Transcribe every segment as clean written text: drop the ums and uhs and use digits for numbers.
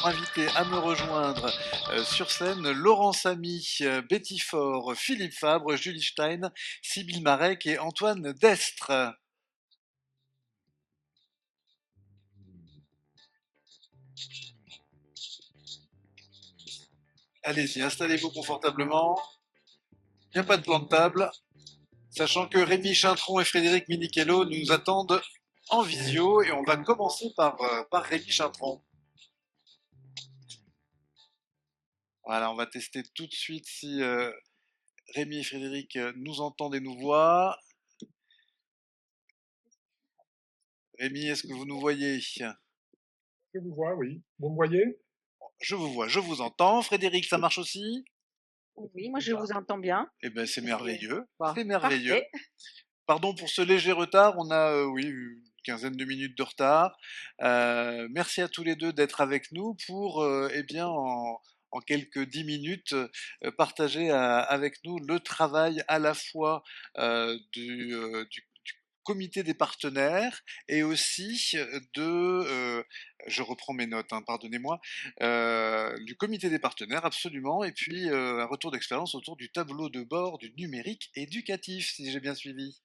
invités à me rejoindre sur scène Laurent Samy, Betty Faure, Philippe Fabre, Julie Stein, Sybille Marek et Antoine Destre. Allez-y, installez-vous confortablement. Il n'y a pas de plan de table, sachant que Rémi Chintron et Frédéric Minichello nous attendent en visio et on va commencer par Rémi Chintron. Voilà, on va tester tout de suite si Rémi et Frédéric nous entendent et nous voient. Rémi, est-ce que vous nous voyez? Je vous vois, oui. Vous me voyez? Je vous vois, je vous entends. Frédéric, ça marche aussi? Oui, moi je vous entends bien. Eh ben, c'est Ok. merveilleux, Bon, c'est merveilleux. parfait. Pardon pour ce léger retard, on a, oui, une quinzaine de minutes de retard. Merci à tous les deux d'être avec nous pour, eh bien, en quelques 10 minutes, partager avec nous le travail à la fois du comité des partenaires et aussi je reprends mes notes, hein, pardonnez-moi, du comité des partenaires, absolument, et puis un retour d'expérience autour du tableau de bord du numérique éducatif, si j'ai bien suivi.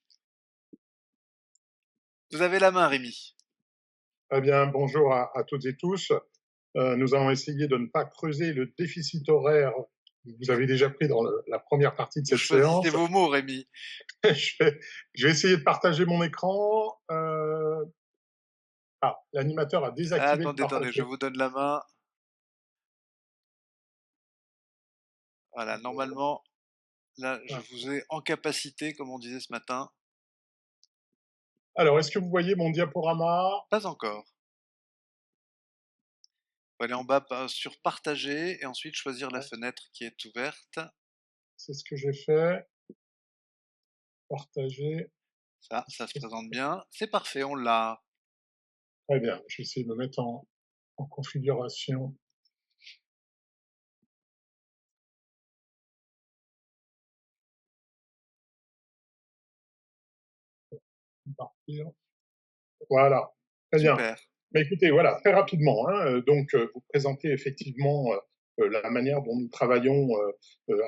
Vous avez la main, Rémi. Eh bien, bonjour à toutes et tous. Nous allons essayer de ne pas creuser le déficit horaire que vous avez déjà pris dans la première partie de Vous cette choisissez séance. vos mots, Rémi. Je vais essayer de partager mon écran. L'animateur a Ah, désactivé le attendez, partage attendez, je d'écran. vous donne la main. Voilà, normalement, là, je vous ai en capacité, comme on disait ce matin. Alors, est-ce que vous voyez mon diaporama? Pas encore. Faut aller en bas sur partager et ensuite choisir la fenêtre qui est ouverte. C'est ce que j'ai fait. Partager. Ça se présente bien. C'est parfait, on l'a. Très bien. Je vais essayer de me mettre en configuration. Partir. Voilà. Très bien. Super. Mais écoutez, voilà, très rapidement, hein, donc vous présentez effectivement la manière dont nous travaillons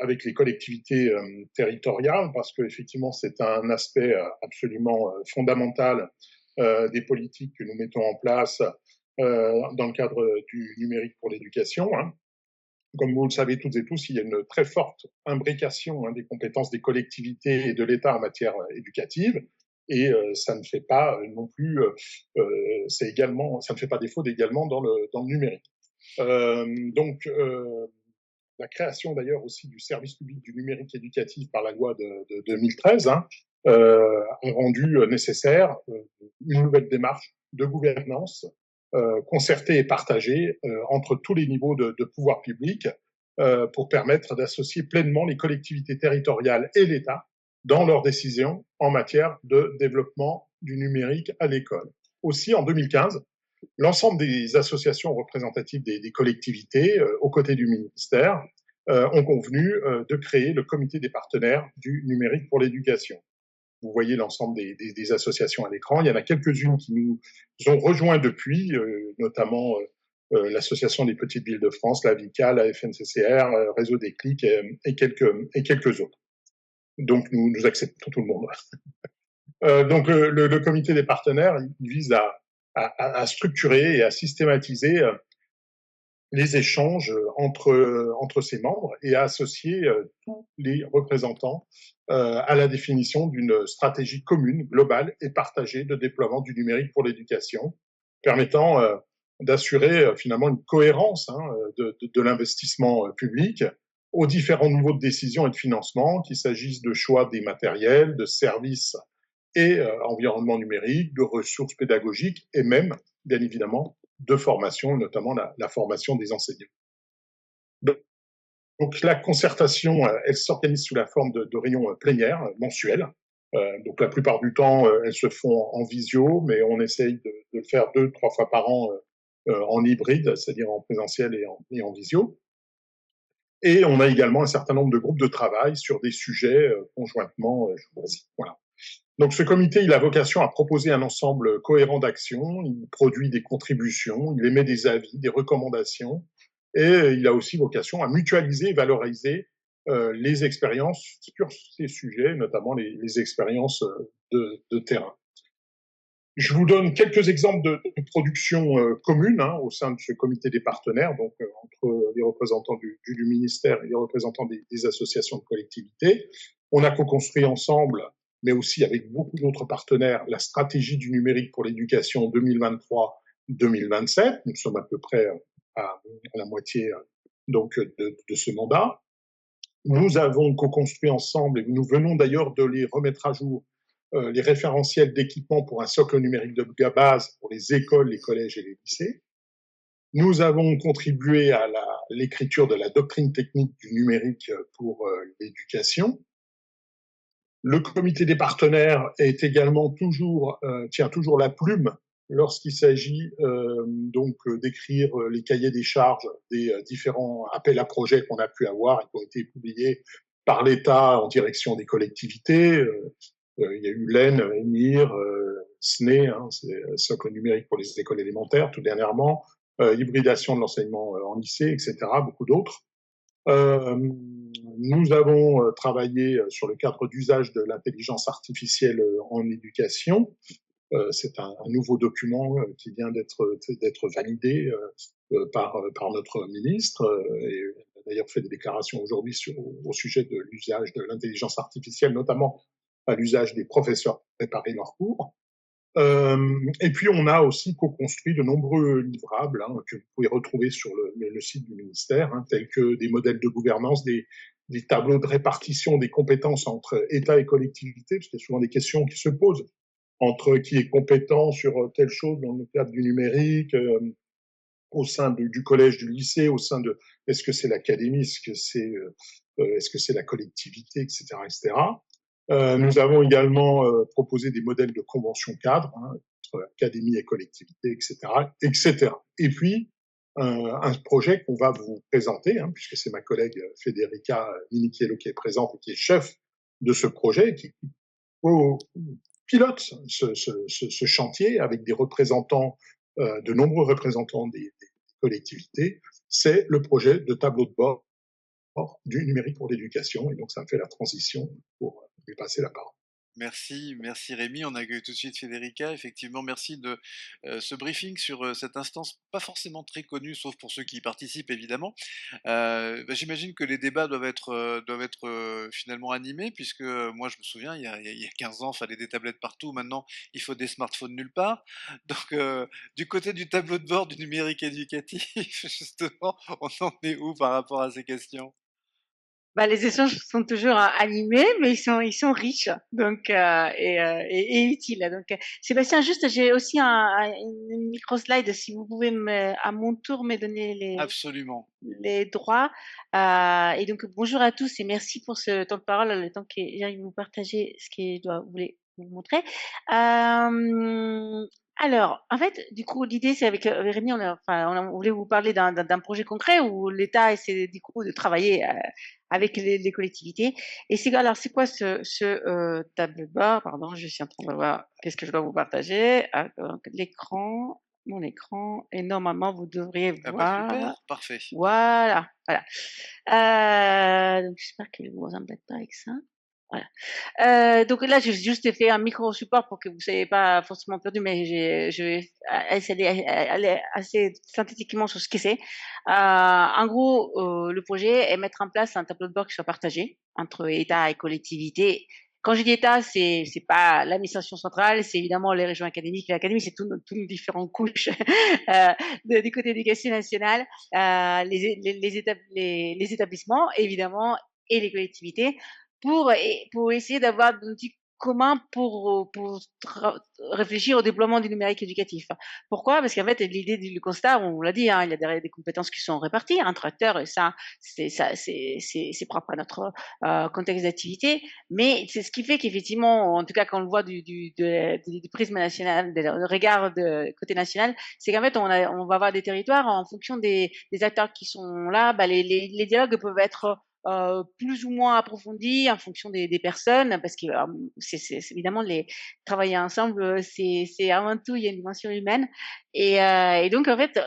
avec les collectivités territoriales, parce que effectivement c'est un aspect absolument fondamental des politiques que nous mettons en place dans le cadre du numérique pour l'éducation. Hein. Comme vous le savez toutes et tous, il y a une très forte imbrication des compétences des collectivités et de l'État en matière éducative, et ça ne fait pas non plus, c'est également, ça ne fait pas défaut également dans le numérique. Donc, la création d'ailleurs aussi du service public du numérique éducatif par la loi de 2013 a rendu nécessaire une nouvelle démarche de gouvernance concertée et partagée entre tous les niveaux de pouvoir public pour permettre d'associer pleinement les collectivités territoriales et l'État dans leurs décisions en matière de développement du numérique à l'école. Aussi, en 2015, l'ensemble des associations représentatives des collectivités, aux côtés du ministère, ont convenu de créer le comité des partenaires du numérique pour l'éducation. Vous voyez l'ensemble des associations à l'écran. Il y en a quelques-unes qui nous ont rejoints depuis, notamment l'Association des petites villes de France, la VICA, la FNCCR, Réseau des clics et quelques autres. Donc nous acceptons tout le monde. Donc le comité des partenaires, il vise à structurer et à systématiser les échanges entre ses membres et à associer tous les représentants à la définition d'une stratégie commune, globale et partagée de déploiement du numérique pour l'éducation, permettant d'assurer finalement une cohérence de l'investissement public aux différents niveaux de décision et de financement, qu'il s'agisse de choix des matériels, de services et environnement numérique, de ressources pédagogiques et même, bien évidemment, de formation, notamment la formation des enseignants. Donc la concertation, elle s'organise sous la forme de réunions plénières mensuelles. Donc la plupart du temps, elles se font en visio, mais on essaye de le faire 2-3 fois par an en hybride, c'est-à-dire en présentiel et en visio. Et on a également un certain nombre de groupes de travail sur des sujets conjointement choisis. Voilà. Donc ce comité, il a vocation à proposer un ensemble cohérent d'actions, il produit des contributions, il émet des avis, des recommandations, et il a aussi vocation à mutualiser et valoriser les expériences sur ces sujets, notamment les expériences de terrain. Je vous donne quelques exemples de production commune au sein de ce comité des partenaires, donc entre les représentants du ministère et les représentants des associations de collectivités. On a co-construit ensemble, mais aussi avec beaucoup d'autres partenaires, la stratégie du numérique pour l'éducation 2023-2027. Nous sommes à peu près à la moitié donc de ce mandat. Nous avons co-construit ensemble, et nous venons d'ailleurs de les remettre à jour, les référentiels d'équipement pour un socle numérique de base pour les écoles, les collèges et les lycées. Nous avons contribué à l'écriture de la doctrine technique du numérique pour l'éducation. Le comité des partenaires est également tient toujours la plume lorsqu'il s'agit donc d'écrire les cahiers des charges des différents appels à projets qu'on a pu avoir et qui ont été publiés par l'État en direction des collectivités. Il y a eu l'EN, ENIR, SNE, c'est socle numérique pour les écoles élémentaires, tout dernièrement, hybridation de l'enseignement en lycée, etc., beaucoup d'autres. Nous avons travaillé sur le cadre d'usage de l'intelligence artificielle en éducation. C'est un nouveau document qui vient d'être validé par notre ministre et a d'ailleurs fait des déclarations aujourd'hui au sujet de l'usage de l'intelligence artificielle, notamment à l'usage des professeurs pour préparer leurs cours. Et puis, on a aussi co-construit de nombreux livrables que vous pouvez retrouver sur le site du ministère, tels que des modèles de gouvernance, des tableaux de répartition des compétences entre État et collectivité, parce qu'il y a souvent des questions qui se posent entre qui est compétent sur telle chose dans le cadre du numérique, au sein du collège, du lycée, au sein de est-ce que c'est l'académie, est-ce que c'est la collectivité, etc., etc. Nous avons également proposé des modèles de convention cadre entre académie et collectivité, etc., etc. Et puis un projet qu'on va vous présenter, puisque c'est ma collègue Federica Minichiello qui est présente et qui est chef de ce projet, qui pilote ce chantier avec des représentants, de nombreux représentants des collectivités. C'est le projet de tableau de bord du numérique pour l'éducation. Et donc, ça me fait la transition pour lui passer la parole. Merci Rémi. On accueille tout de suite Federica. Effectivement, merci de ce briefing sur cette instance pas forcément très connue, sauf pour ceux qui y participent évidemment. J'imagine que les débats doivent être finalement animés, puisque moi je me souviens, il y a 15 ans, il fallait des tablettes partout. Maintenant, il faut des smartphones nulle part. Donc, du côté du tableau de bord du numérique éducatif, justement, on en est où par rapport à ces questions? Bah, les échanges sont toujours animés, mais ils sont riches, donc et utiles. Donc, Sébastien, juste, j'ai aussi une micro slide. Si vous pouvez à mon tour me donner Absolument. les droits. Et donc, bonjour à tous et merci pour ce temps de parole, le temps que j'arrive à vous partager ce que je dois vous montrer. Alors, en fait, du coup, l'idée, c'est avec Rémi, on voulait vous parler d'un projet concret où l'État essaie du coup de travailler avec les collectivités. Et alors, c'est quoi ce tableau de bord? Pardon, je suis en train de voir qu'est-ce que je dois vous partager. Ah, donc, mon écran, et normalement, vous devriez Ah bah voir. super, parfait. Voilà, voilà. Donc j'espère que vous embête pas avec ça. Voilà. Donc là, j'ai juste fait un micro support pour que vous ne soyez pas forcément perdu, mais je vais essayer d'aller assez synthétiquement sur ce que c'est. En gros, le projet est mettre en place un tableau de bord qui soit partagé entre État et collectivités. Quand je dis État, c'est pas l'administration centrale, c'est évidemment les régions académiques. L'académie, c'est toutes nos différentes couches euh, du côté éducation nationale, les établissements, évidemment, et les collectivités, pour essayer d'avoir un outil commun pour réfléchir au déploiement du numérique éducatif. Pourquoi? Parce qu'en fait, l'idée du constat, on l'a dit, il y a des compétences qui sont réparties entre acteurs, et ça, c'est propre à notre contexte d'activité. Mais c'est ce qui fait qu'effectivement, en tout cas, quand on le voit du prisme national, du regard de côté national, c'est qu'en fait, on va avoir des territoires en fonction des acteurs qui sont là. Les dialogues peuvent être plus ou moins approfondies en fonction des personnes, parce que c'est évidemment travailler ensemble, c'est avant tout il y a une dimension humaine et donc en fait,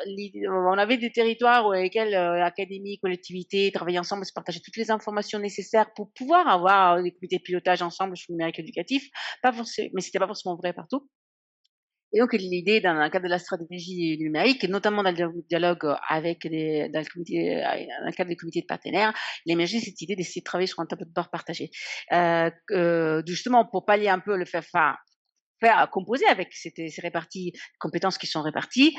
on avait des territoires dans lesquels académie, collectivités travaillaient ensemble, se partageaient toutes les informations nécessaires pour pouvoir avoir des comités de pilotage ensemble sur le numérique éducatif. Pas forcément, mais c'était pas forcément vrai partout. Et donc l'idée dans le cadre de la stratégie numérique, notamment dans le dialogue avec dans le cadre des comités de partenaires, il a émergé cette idée d'essayer de travailler sur un tableau de bord partagé. Justement pour pallier un peu le fait, enfin, faire composer avec ces réparties compétences qui sont réparties.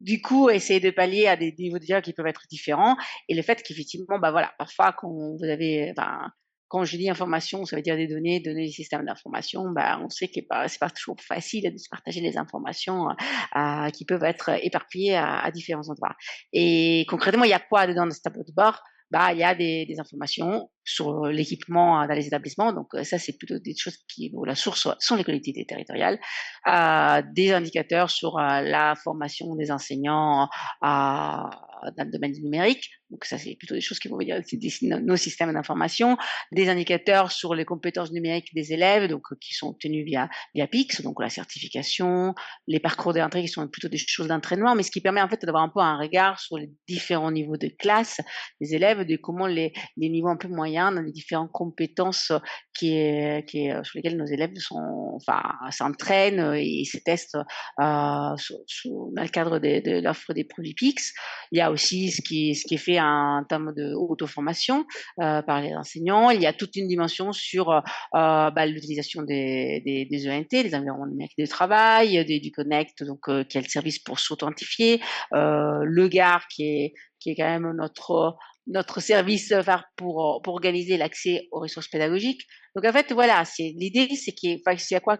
Du coup, essayer de pallier à des niveaux de dialogue qui peuvent être différents et le fait qu'effectivement, bah voilà, parfois quand vous avez, enfin, quand je dis information, ça veut dire des données des systèmes d'information, bah, on sait que c'est pas toujours facile de se partager les informations qui peuvent être éparpillées à différents endroits. Et concrètement, il y a quoi dedans dans ce tableau de bord? Bah, il y a des informations sur l'équipement dans les établissements. Donc, ça, c'est plutôt des choses où la source sont les collectivités territoriales. Des indicateurs sur la formation des enseignants dans le domaine du numérique. Donc, ça, c'est plutôt des choses qui vont venir de nos systèmes d'information. Des indicateurs sur les compétences numériques des élèves, donc qui sont obtenus via PICS, donc la certification, les parcours d'entrée qui sont plutôt des choses d'entraînement, mais ce qui permet en fait d'avoir un peu un regard sur les différents niveaux de classe des élèves, de comment les niveaux un peu moyens dans les différentes compétences sur lesquelles nos élèves s'entraînent et se testent dans le cadre de l'offre des produits PICS. Il y a aussi ce qui est fait en termes d'auto-formation par les enseignants. Il y a toute une dimension sur l'utilisation des ENT, des environnements numériques de travail, du Connect, donc qui est le service pour s'authentifier, le GAR qui est quand même notre service pour organiser l'accès aux ressources pédagogiques. Donc en fait, voilà, l'idée, c'est qu'il y a quoi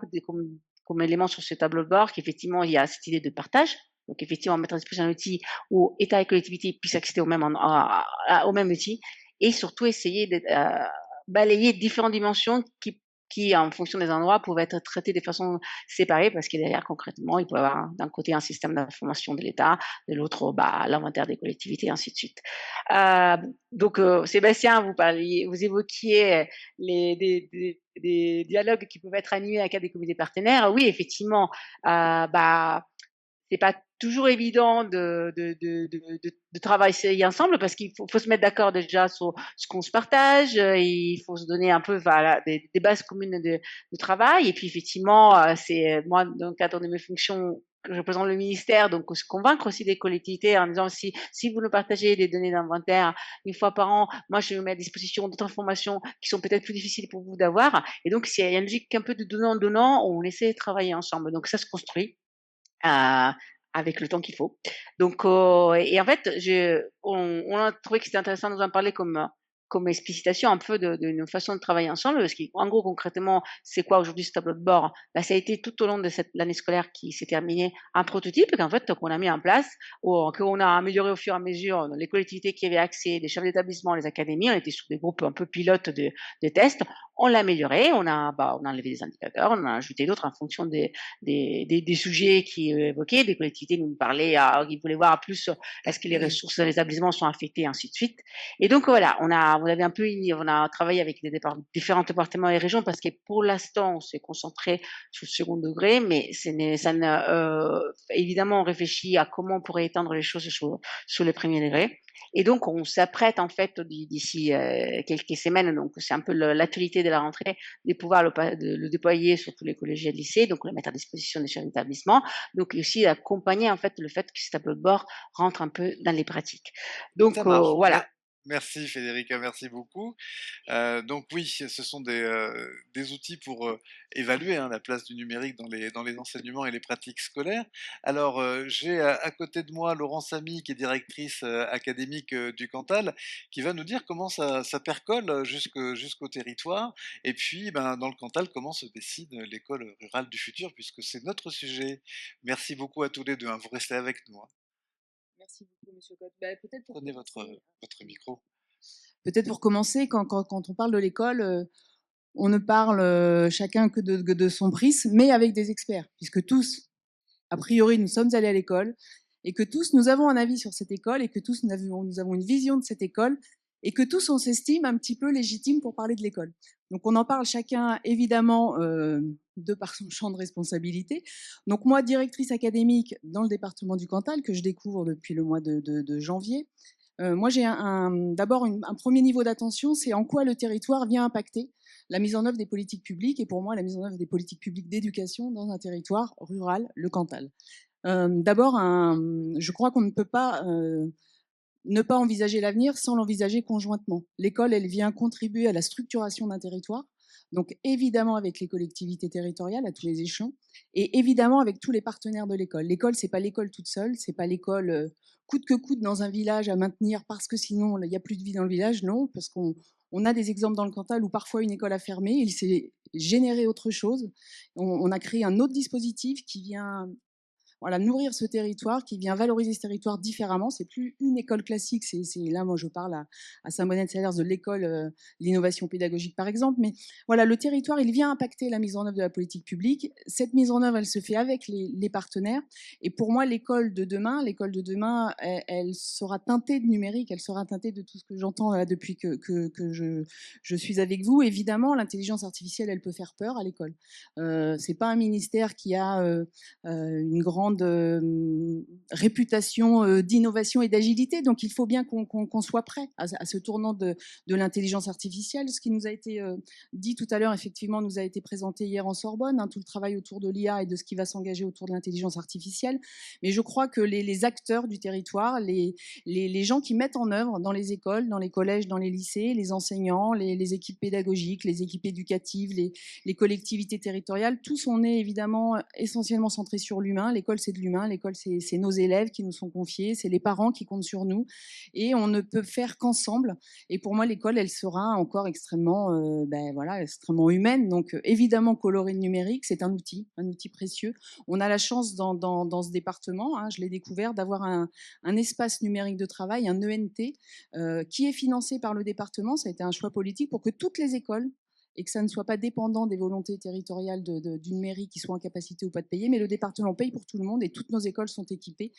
comme élément sur ce tableau de bord, qu'effectivement, il y a cette idée de partage. Donc effectivement, mettre à disposition un outil où État et collectivités puissent accéder au même outil et surtout essayer de balayer différentes dimensions qui, en fonction des endroits, pouvaient être traitées de façon séparée parce que derrière, concrètement, il peut y avoir d'un côté un système d'information de l'État, de l'autre, l'inventaire des collectivités, et ainsi de suite. Donc, Sébastien, vous évoquiez des dialogues qui peuvent être animés à cadre des comités partenaires. Oui, effectivement, c'est pas toujours évident de travailler ensemble parce qu'il faut se mettre d'accord déjà sur ce qu'on se partage, il faut se donner un peu des bases communes de travail et puis effectivement, c'est moi dans le cadre de mes fonctions que je représente le ministère, donc se convaincre aussi des collectivités en disant si vous nous partagez des données d'inventaire une fois par an, moi je mets à disposition d'autres informations qui sont peut-être plus difficiles pour vous d'avoir et donc il y a une logique un peu de donnant-donnant, on essaie de travailler ensemble, donc ça se construit avec le temps qu'il faut. Donc, et en fait, on a trouvé que c'était intéressant de nous en parler comme explicitation un peu d'une façon de travailler ensemble, parce qu'en gros, concrètement, c'est quoi aujourd'hui ce tableau de bord? Ça a été tout au long de l'année scolaire qui s'est terminée un prototype qu'en fait, qu'on a mis en place, qu'on a amélioré au fur et à mesure les collectivités qui avaient accès, les chefs d'établissement, les académies, on était sur des groupes un peu pilotes de tests, on l'a amélioré, on a enlevé des indicateurs, on a ajouté d'autres en fonction des sujets qui évoquaient, des collectivités nous parlaient, ils voulaient voir plus est-ce que les ressources dans les établissements sont affectées, ainsi de suite. Et donc voilà, on a travaillé avec les différents départements et régions parce que pour l'instant, on s'est concentré sur le second degré, mais évidemment, on réfléchit à comment on pourrait étendre les choses sur le premier degré. Et donc, on s'apprête en fait d'ici quelques semaines, donc c'est un peu l'actualité de la rentrée, de pouvoir le déployer sur tous les collégiens et lycées, donc le mettre à disposition des chefs d'établissement, donc aussi accompagner en fait le fait que ce tableau de bord rentre un peu dans les pratiques. Donc Ça marche. voilà. Merci Federica, merci beaucoup. Donc oui, ce sont des outils pour évaluer la place du numérique dans les enseignements et les pratiques scolaires. Alors j'ai à côté de moi LaurenceAmy, qui est directrice académique du Cantal, qui va nous dire comment ça percole jusqu'au territoire. Et puis dans le Cantal, comment se dessine l'école rurale du futur, puisque c'est notre sujet. Merci beaucoup à tous les deux, vous restez avec nous. Merci beaucoup, Monsieur Cotte. Peut-être pour Prenez commencer, votre micro. peut-être pour commencer, quand on parle de l'école, on ne parle chacun que de son prisme, mais avec des experts, puisque tous, a priori, nous sommes allés à l'école et que tous, nous avons un avis sur cette école et que tous, nous avons une vision de cette école et que tous on s'estime un petit peu légitime pour parler de l'école. Donc on en parle chacun évidemment de par son champ de responsabilité. Donc moi, directrice académique dans le département du Cantal, que je découvre depuis le mois de janvier, moi j'ai d'abord un premier niveau d'attention, c'est en quoi le territoire vient impacter la mise en œuvre des politiques publiques, et pour moi la mise en œuvre des politiques publiques d'éducation dans un territoire rural, le Cantal. D'abord, je crois qu'on ne peut pas ne pas envisager l'avenir sans l'envisager conjointement. L'école, elle vient contribuer à la structuration d'un territoire, donc évidemment avec les collectivités territoriales à tous les échelons, et évidemment avec tous les partenaires de l'école. L'école, c'est pas l'école toute seule, c'est pas l'école coûte que coûte dans un village à maintenir parce que sinon il n'y a plus de vie dans le village, non, parce qu'on a des exemples dans le Cantal où parfois une école a fermé, il s'est généré autre chose. On a créé un autre dispositif qui vient voilà, nourrir ce territoire, qui vient valoriser ce territoire différemment. C'est plus une école classique. C'est là, moi, je parle à Saint-Bonnet-de-Salers de l'école, l'innovation pédagogique, par exemple. Mais voilà, le territoire, il vient impacter la mise en œuvre de la politique publique. Cette mise en œuvre, elle se fait avec les partenaires. Et pour moi, l'école de demain, elle sera teintée de numérique. Elle sera teintée de tout ce que j'entends là depuis que je suis avec vous. Évidemment, l'intelligence artificielle, elle peut faire peur à l'école. C'est pas un ministère qui a une grande réputation d'innovation et d'agilité. Donc, il faut bien qu'on soit prêt à ce tournant de l'intelligence artificielle. Ce qui nous a été dit tout à l'heure, effectivement, nous a été présenté hier en Sorbonne, hein, tout le travail autour de l'IA et de ce qui va s'engager autour de l'intelligence artificielle. Mais je crois que les acteurs du territoire, les gens qui mettent en œuvre dans les écoles, dans les collèges, dans les lycées, les enseignants, les équipes pédagogiques, les équipes éducatives, les collectivités territoriales, tous on est évidemment essentiellement centrés sur l'humain. L'école, c'est de l'humain. L'école, c'est nos élèves qui nous sont confiés. C'est les parents qui comptent sur nous. Et on ne peut faire qu'ensemble. Et pour moi, l'école, elle sera encore extrêmement, extrêmement humaine. Donc, évidemment, colorer le numérique, c'est un outil précieux. On a la chance dans ce département, hein, je l'ai découvert, d'avoir un espace numérique de travail, un ENT, qui est financé par le département. Ça a été un choix politique pour que toutes les écoles et que ça ne soit pas dépendant des volontés territoriales d'une mairie qui soit en capacité ou pas de payer, mais le département paye pour tout le monde et toutes nos écoles sont équipées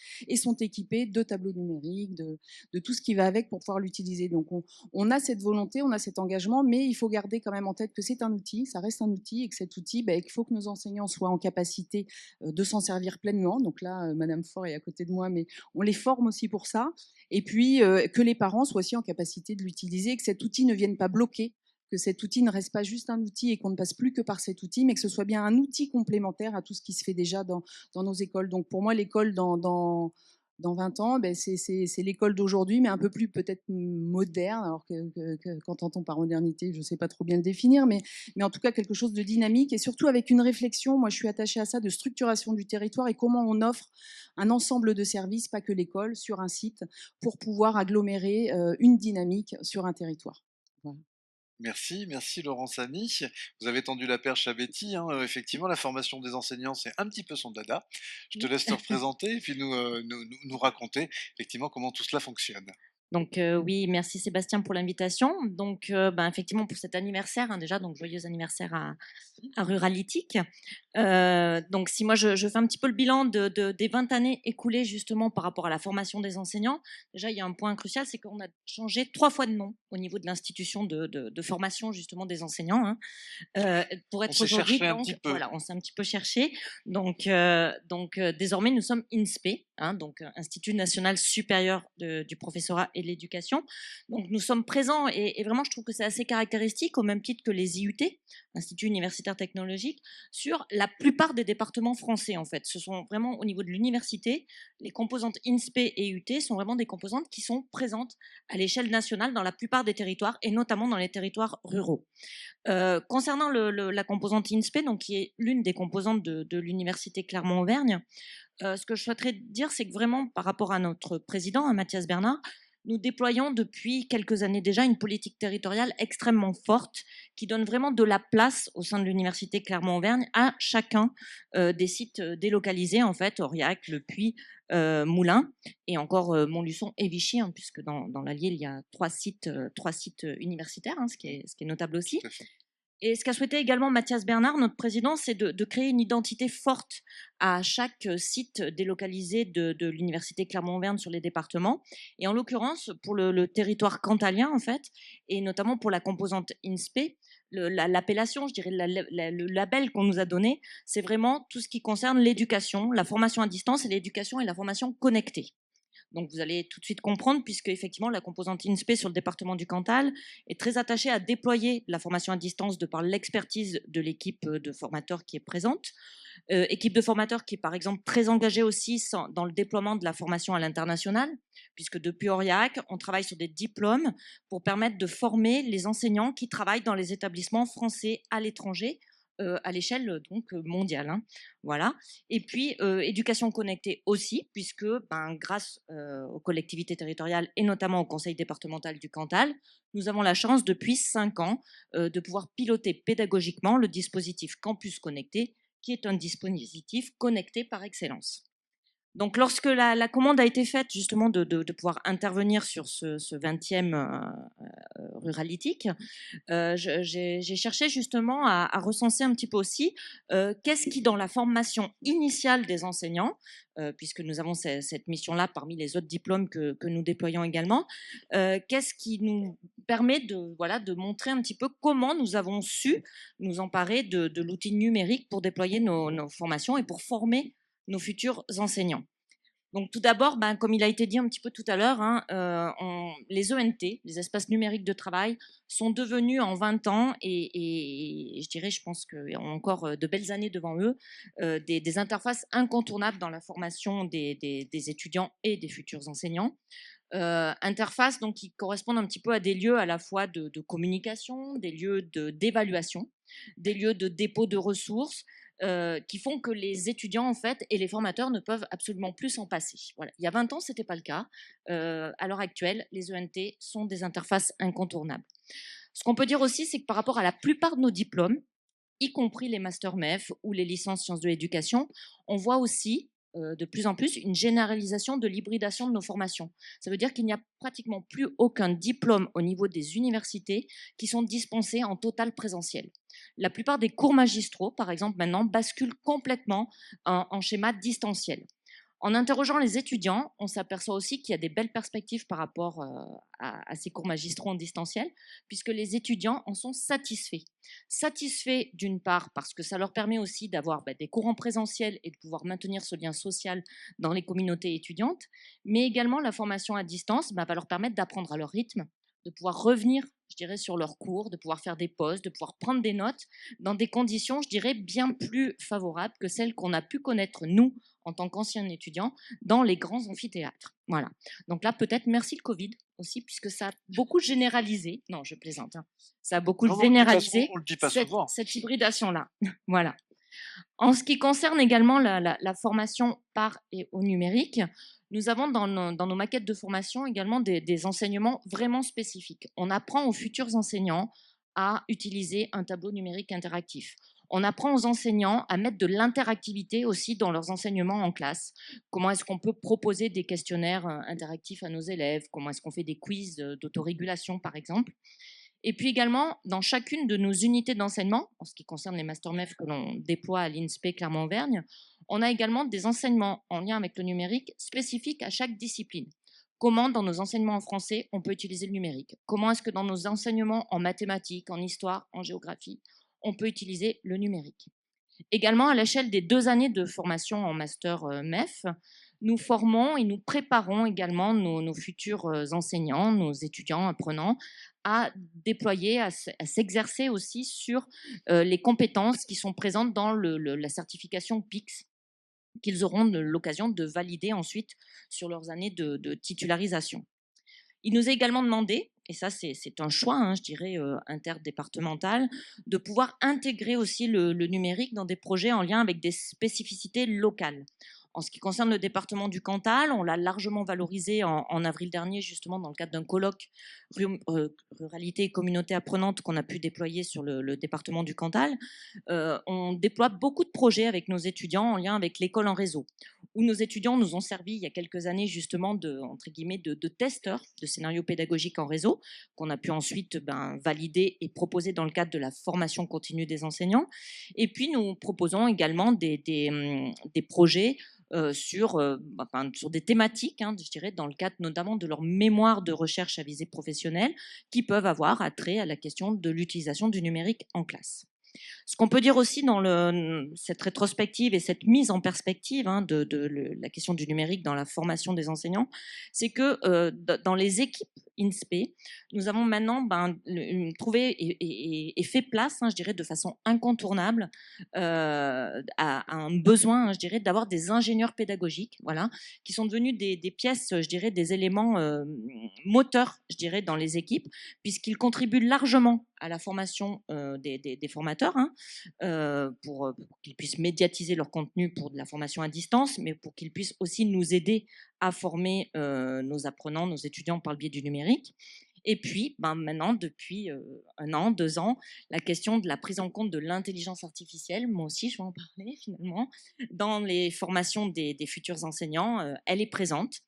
de tableaux numériques, de tout ce qui va avec pour pouvoir l'utiliser. Donc on a cette volonté, on a cet engagement, mais il faut garder quand même en tête que c'est un outil, ça reste un outil et que cet outil, il faut que nos enseignants soient en capacité de s'en servir pleinement. Donc là, Madame Faure est à côté de moi, mais on les forme aussi pour ça. Et puis que les parents soient aussi en capacité de l'utiliser et que cet outil ne vienne pas bloquer, que cet outil ne reste pas juste un outil et qu'on ne passe plus que par cet outil, mais que ce soit bien un outil complémentaire à tout ce qui se fait déjà dans nos écoles. Donc pour moi, l'école dans 20 ans, c'est l'école d'aujourd'hui, mais un peu plus peut-être moderne, alors que qu'entend-on par modernité, je ne sais pas trop bien le définir, mais en tout cas quelque chose de dynamique et surtout avec une réflexion, moi je suis attachée à ça, de structuration du territoire et comment on offre un ensemble de services, pas que l'école, sur un site, pour pouvoir agglomérer une dynamique sur un territoire. Voilà. Merci, merci Laurent Sani. Vous avez tendu la perche à Betty, hein. Effectivement, la formation des enseignants, c'est un petit peu son dada. Je te laisse te représenter et puis nous raconter effectivement comment tout cela fonctionne. Donc oui, merci Sébastien pour l'invitation. Donc effectivement pour cet anniversaire, hein, déjà, donc joyeux anniversaire à Ruralitique. Donc si moi je fais un petit peu le bilan des 20 années écoulées justement par rapport à la formation des enseignants, déjà il y a un point crucial, c'est qu'on a changé 3 fois de nom au niveau de l'institution de formation justement des enseignants. Hein. Pour être aujourd'hui, donc voilà, on s'est un petit peu cherché. Donc désormais nous sommes INSPE, hein, donc Institut national supérieur du professorat et de l'éducation. Donc nous sommes présents et vraiment je trouve que c'est assez caractéristique au même titre que les IUT, Institut universitaire technologique, sur la plupart des départements français en fait. Ce sont vraiment au niveau de l'université, les composantes INSPE et UT sont vraiment des composantes qui sont présentes à l'échelle nationale dans la plupart des territoires et notamment dans les territoires ruraux. Concernant la composante INSPE, donc qui est l'une des composantes de l'université Clermont-Auvergne, ce que je souhaiterais dire, c'est que vraiment par rapport à notre président, à Mathias Bernard, nous déployons depuis quelques années déjà une politique territoriale extrêmement forte qui donne vraiment de la place au sein de l'université Clermont-Auvergne à chacun des sites délocalisés, en fait, Aurillac, Le Puy, Moulins et encore Montluçon et Vichy, hein, puisque dans l'Allier, il y a trois sites universitaires, hein, ce qui est notable aussi. Et ce qu'a souhaité également Mathias Bernard, notre président, c'est de créer une identité forte à chaque site délocalisé de l'université Clermont-Auvergne sur les départements. Et en l'occurrence, pour le territoire cantalien, en fait, et notamment pour la composante INSPE, l'appellation, je dirais, le label qu'on nous a donné, c'est vraiment tout ce qui concerne l'éducation, la formation à distance et l'éducation et la formation connectée. Donc vous allez tout de suite comprendre, puisque effectivement la composante INSPE sur le département du Cantal est très attachée à déployer la formation à distance de par l'expertise de l'équipe de formateurs qui est présente. Équipe de formateurs qui est par exemple très engagée aussi dans le déploiement de la formation à l'international, puisque depuis Aurillac, on travaille sur des diplômes pour permettre de former les enseignants qui travaillent dans les établissements français à l'étranger, à l'échelle donc mondiale, hein. Voilà. Et puis éducation connectée aussi, puisque grâce aux collectivités territoriales et notamment au conseil départemental du Cantal, nous avons la chance depuis 5 ans de pouvoir piloter pédagogiquement le dispositif Campus Connecté, qui est un dispositif connecté par excellence. Donc, lorsque la commande a été faite, justement, de pouvoir intervenir sur ce 20e ruralitique, j'ai cherché justement à recenser un petit peu aussi qu'est-ce qui, dans la formation initiale des enseignants, puisque nous avons cette mission-là parmi les autres diplômes que nous déployons également, qu'est-ce qui nous permet de montrer un petit peu comment nous avons su nous emparer de l'outil numérique pour déployer nos formations et pour former nos futurs enseignants. Donc tout d'abord, comme il a été dit un petit peu tout à l'heure, hein, les ENT, les espaces numériques de travail, sont devenus en 20 ans, et je dirais, je pense qu'ils ont encore de belles années devant eux, des interfaces incontournables dans la formation des étudiants et des futurs enseignants. Interfaces donc, qui correspondent un petit peu à des lieux à la fois de communication, des lieux d'évaluation, des lieux de dépôt de ressources, qui font que les étudiants en fait et les formateurs ne peuvent absolument plus s'en passer. Voilà. Il y a 20 ans, ce n'était pas le cas. À l'heure actuelle, les ENT sont des interfaces incontournables. Ce qu'on peut dire aussi, c'est que par rapport à la plupart de nos diplômes, y compris les masters MEF ou les licences sciences de l'éducation, on voit aussi de plus en plus une généralisation de l'hybridation de nos formations. Ça veut dire qu'il n'y a pratiquement plus aucun diplôme au niveau des universités qui sont dispensés en total présentiel. La plupart des cours magistraux, par exemple, maintenant, basculent complètement en schéma distanciel. En interrogeant les étudiants, on s'aperçoit aussi qu'il y a des belles perspectives par rapport à ces cours magistraux en distanciel, puisque les étudiants en sont satisfaits. Satisfaits d'une part parce que ça leur permet aussi d'avoir des cours en présentiel et de pouvoir maintenir ce lien social dans les communautés étudiantes, mais également la formation à distance va leur permettre d'apprendre à leur rythme, de pouvoir revenir, je dirais, sur leurs cours, de pouvoir faire des pauses, de pouvoir prendre des notes dans des conditions, je dirais, bien plus favorables que celles qu'on a pu connaître, nous, en tant qu'anciens étudiants, dans les grands amphithéâtres. Voilà. Donc là, peut-être merci le Covid aussi, puisque ça a beaucoup généralisé. Non, je plaisante. Hein. Ça a beaucoup généralisé cette hybridation-là. Voilà. En ce qui concerne également la formation par et au numérique, nous avons dans nos maquettes de formation également des enseignements vraiment spécifiques. On apprend aux futurs enseignants à utiliser un tableau numérique interactif. On apprend aux enseignants à mettre de l'interactivité aussi dans leurs enseignements en classe. Comment est-ce qu'on peut proposer des questionnaires interactifs à nos élèves? Comment est-ce qu'on fait des quiz d'autorégulation, par exemple? Et puis également, dans chacune de nos unités d'enseignement, en ce qui concerne les Master MEF que l'on déploie à l'INSPE Clermont-Auvergne, on a également des enseignements en lien avec le numérique spécifiques à chaque discipline. Comment, dans nos enseignements en français, on peut utiliser le numérique? Comment est-ce que dans nos enseignements en mathématiques, en histoire, en géographie, on peut utiliser le numérique? Également, à l'échelle des 2 années de formation en Master MEF, nous formons et nous préparons également nos futurs enseignants, nos étudiants apprenants, à déployer, à s'exercer aussi sur les compétences qui sont présentes dans la certification PICS, qu'ils auront l'occasion de valider ensuite sur leurs années de titularisation. Il nous est également demandé, et ça c'est un choix, hein, je dirais, interdépartemental, de pouvoir intégrer aussi le numérique dans des projets en lien avec des spécificités locales. En ce qui concerne le département du Cantal, on l'a largement valorisé en avril dernier, justement dans le cadre d'un colloque ruralité et communauté apprenante qu'on a pu déployer sur le département du Cantal. On déploie beaucoup de projets avec nos étudiants en lien avec l'école en réseau, où nos étudiants nous ont servi il y a quelques années justement entre guillemets, de testeurs de scénarios pédagogiques en réseau, qu'on a pu ensuite valider et proposer dans le cadre de la formation continue des enseignants. Et puis nous proposons également des projets sur des thématiques, je dirais, dans le cadre notamment de leur mémoire de recherche à visée professionnelle, qui peuvent avoir attrait à la question de l'utilisation du numérique en classe. Ce qu'on peut dire aussi dans cette rétrospective et cette mise en perspective la question du numérique dans la formation des enseignants, c'est que dans les équipes INSPE, nous avons maintenant trouvé et fait place, je dirais, de façon incontournable à un besoin, je dirais, d'avoir des ingénieurs pédagogiques, voilà, qui sont devenus des pièces, je dirais, des éléments moteurs, je dirais, dans les équipes, puisqu'ils contribuent largement à la formation des formateurs, pour qu'ils puissent médiatiser leur contenu pour de la formation à distance, mais pour qu'ils puissent aussi nous aider à former nos apprenants, nos étudiants par le biais du numérique. Et puis, maintenant, depuis 1 an, 2 ans, la question de la prise en compte de l'intelligence artificielle, moi aussi, je vais en parler finalement, dans les formations des futurs enseignants, elle est présente,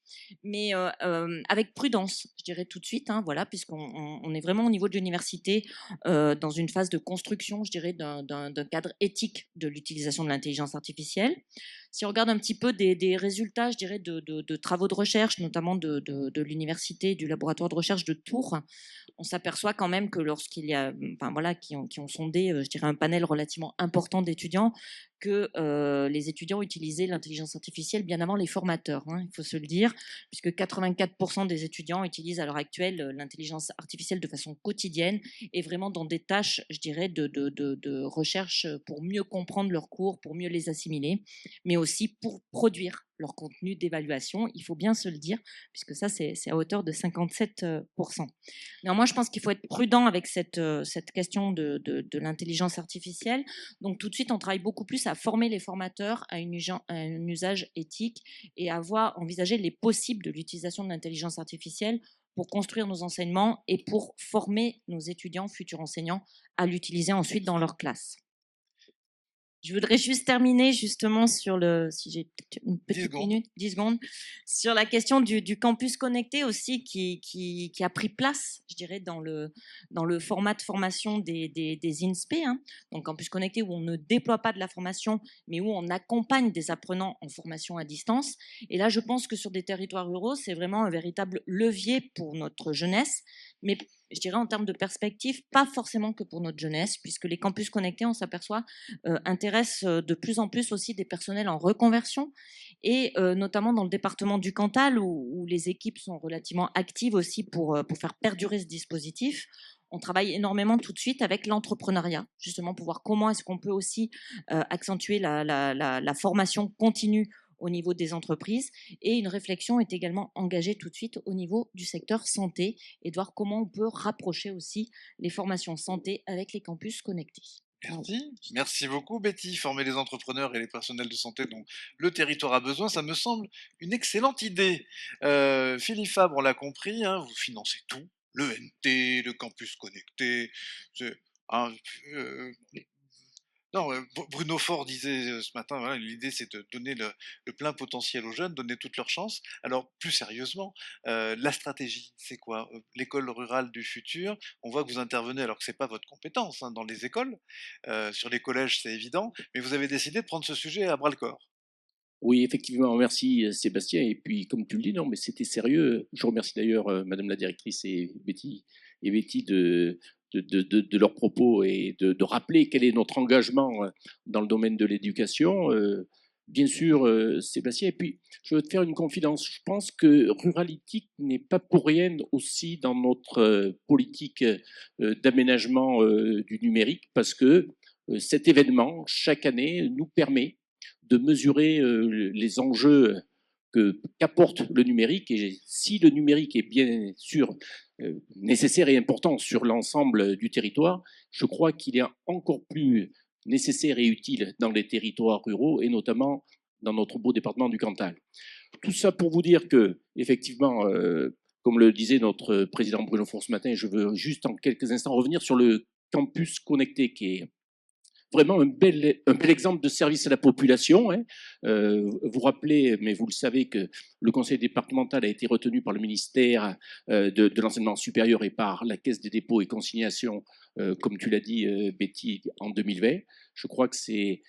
mais avec prudence, je dirais tout de suite, voilà, puisqu'on est vraiment au niveau de l'université dans une phase de construction, je dirais, d'un cadre éthique de l'utilisation de l'intelligence artificielle. Si on regarde un petit peu des résultats, je dirais, de travaux de recherche, notamment de l'université, du laboratoire de recherche de Tours, on s'aperçoit quand même que lorsqu'il y a, qui ont sondé, je dirais, un panel relativement important d'étudiants, que les étudiants utilisaient l'intelligence artificielle bien avant les formateurs, il faut se le dire, puisque 84% des étudiants utilisent à l'heure actuelle l'intelligence artificielle de façon quotidienne et vraiment dans des tâches, je dirais, de recherche pour mieux comprendre leurs cours, pour mieux les assimiler, mais aussi pour produire leur contenu d'évaluation, il faut bien se le dire, puisque ça, c'est à hauteur de 57%. Néanmoins, je pense qu'il faut être prudent avec cette question de l'intelligence artificielle. Donc, tout de suite, on travaille beaucoup plus à former les formateurs à un usage éthique et à envisager les possibles de l'utilisation de l'intelligence artificielle pour construire nos enseignements et pour former nos étudiants, futurs enseignants, à l'utiliser ensuite dans leur classe. Je voudrais juste terminer justement sur si j'ai une petite minute, 10 secondes, sur la question du campus connecté aussi qui a pris place, je dirais, dans le format de formation des INSPE. Donc campus connecté où on ne déploie pas de la formation, mais où on accompagne des apprenants en formation à distance. Et là, je pense que sur des territoires ruraux, c'est vraiment un véritable levier pour notre jeunesse, mais je dirais en termes de perspective, pas forcément que pour notre jeunesse, puisque les campus connectés, on s'aperçoit, intéressent de plus en plus aussi des personnels en reconversion, et notamment dans le département du Cantal, où les équipes sont relativement actives aussi pour faire perdurer ce dispositif. On travaille énormément tout de suite avec l'entrepreneuriat, justement pour voir comment est-ce qu'on peut aussi accentuer la formation continue au niveau des entreprises, et une réflexion est également engagée tout de suite au niveau du secteur santé et de voir comment on peut rapprocher aussi les formations santé avec les campus connectés. Merci. Merci beaucoup, Betty. Former les entrepreneurs et les personnels de santé dont le territoire a besoin, ça me semble une excellente idée. Philippe Fabre, on l'a compris, vous financez tout, le NT, le campus connecté. Hein, euh, non, Bruno Faure disait ce matin, voilà, l'idée c'est de donner le plein potentiel aux jeunes, donner toutes leurs chances. Alors, plus sérieusement, la stratégie, c'est quoi? L'école rurale du futur, on voit que vous intervenez alors que c'est pas votre compétence dans les écoles, sur les collèges c'est évident, mais vous avez décidé de prendre ce sujet à bras le corps. Oui, effectivement, merci Sébastien. Et puis, comme tu le dis, non, mais c'était sérieux. Je remercie d'ailleurs Madame la directrice et Betty de leurs propos et de rappeler quel est notre engagement dans le domaine de l'éducation. Bien sûr, Sébastien. Et puis, je veux te faire une confidence. Je pense que Ruralitique n'est pas pour rien aussi dans notre politique d'aménagement du numérique, parce que cet événement, chaque année, nous permet de mesurer les enjeux qu'apporte le numérique. Et si le numérique est bien sûr nécessaire et important sur l'ensemble du territoire, je crois qu'il est encore plus nécessaire et utile dans les territoires ruraux et notamment dans notre beau département du Cantal. Tout ça pour vous dire que, effectivement, comme le disait notre président Bruno Faure ce matin, je veux juste en quelques instants revenir sur le campus connecté qui est vraiment un bel exemple de service à la population. Hein. Vous rappelez, mais vous le savez, que le conseil départemental a été retenu par le ministère de l'enseignement supérieur et par la Caisse des dépôts et consignations, comme tu l'as dit, Betty, en 2020. Je crois que c'est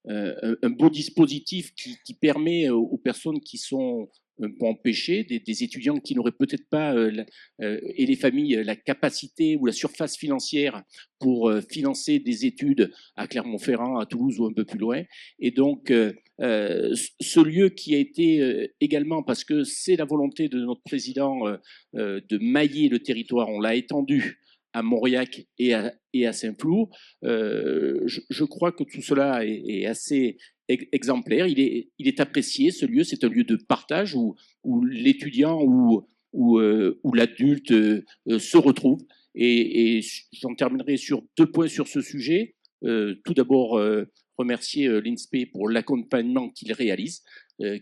un beau dispositif qui permet aux personnes qui sont pour empêcher des étudiants qui n'auraient peut-être pas, et les familles, la capacité ou la surface financière pour financer des études à Clermont-Ferrand, à Toulouse ou un peu plus loin. Et donc, ce lieu qui a été également, parce que c'est la volonté de notre président de mailler le territoire, on l'a étendu à Mauriac et à Saint-Flour. Je crois que tout cela est assez exemplaire. Il est apprécié, ce lieu. C'est un lieu de partage où l'étudiant ou l'adulte se retrouve. Et j'en terminerai sur 2 points sur ce sujet. Tout d'abord, remercier l'INSPE pour l'accompagnement qu'il réalise,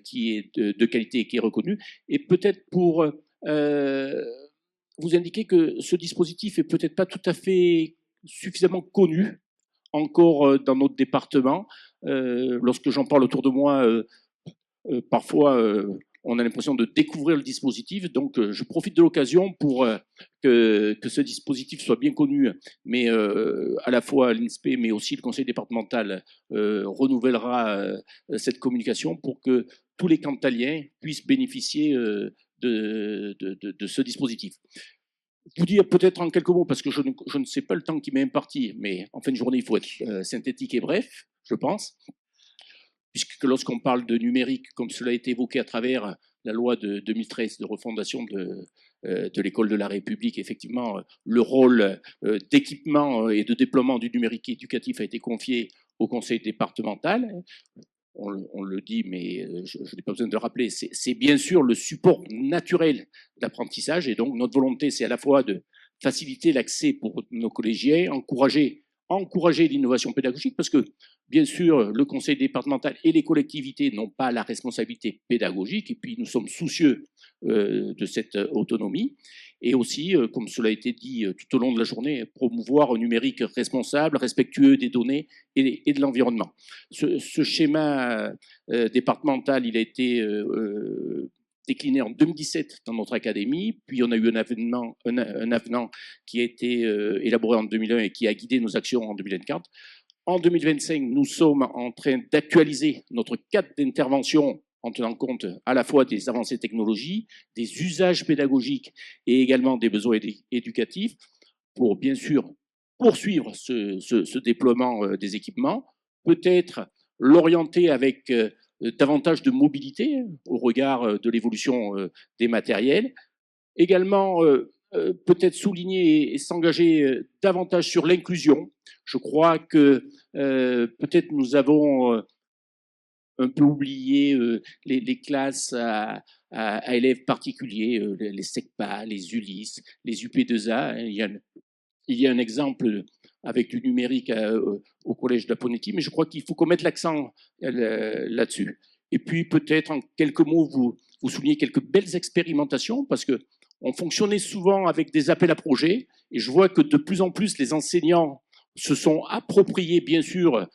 qui est de qualité et qui est reconnu. Et peut-être pour vous indiquer que ce dispositif est peut-être pas tout à fait suffisamment connu encore dans notre département. Lorsque j'en parle autour de moi, parfois on a l'impression de découvrir le dispositif. Donc je profite de l'occasion pour que ce dispositif soit bien connu, mais à la fois l'INSPE, mais aussi le conseil départemental renouvellera cette communication pour que tous les cantaliens puissent bénéficier de ce dispositif. Vous dire peut-être en quelques mots, parce que je ne sais pas le temps qui m'est imparti, mais en fin de journée, il faut être synthétique et bref, je pense, puisque lorsqu'on parle de numérique, comme cela a été évoqué à travers la loi de 2013 de refondation de l'école de la République, effectivement, le rôle d'équipement et de déploiement du numérique éducatif a été confié au conseil départemental. On le dit, mais je n'ai pas besoin de le rappeler, c'est bien sûr le support naturel d'apprentissage. Et donc, notre volonté, c'est à la fois de faciliter l'accès pour nos collégiens, encourager l'innovation pédagogique, parce que, bien sûr, le conseil départemental et les collectivités n'ont pas la responsabilité pédagogique, et puis nous sommes soucieux de cette autonomie. Et aussi, comme cela a été dit tout au long de la journée, promouvoir un numérique responsable, respectueux des données et de l'environnement. Ce schéma départemental, il a été décliné en 2017 dans notre académie, puis on a eu un avenant qui a été élaboré en 2001 et qui a guidé nos actions en 2024. En 2025, nous sommes en train d'actualiser notre cadre d'intervention en tenant compte à la fois des avancées technologiques, des usages pédagogiques et également des besoins éducatifs, pour bien sûr poursuivre ce déploiement des équipements, peut-être l'orienter avec davantage de mobilité au regard de l'évolution des matériels, également peut-être souligner et s'engager davantage sur l'inclusion. Je crois que peut-être nous avons un peu oublié les classes à élèves particuliers, les SECPA, les ULIS, les UP2A. Il y a un exemple avec du numérique au collège de la Ponetti, mais je crois qu'il faut qu'on mette l'accent là-dessus. Et puis peut-être en quelques mots, vous soulignez quelques belles expérimentations, parce que on fonctionnait souvent avec des appels à projets, et je vois que de plus en plus les enseignants se sont appropriés, bien sûr,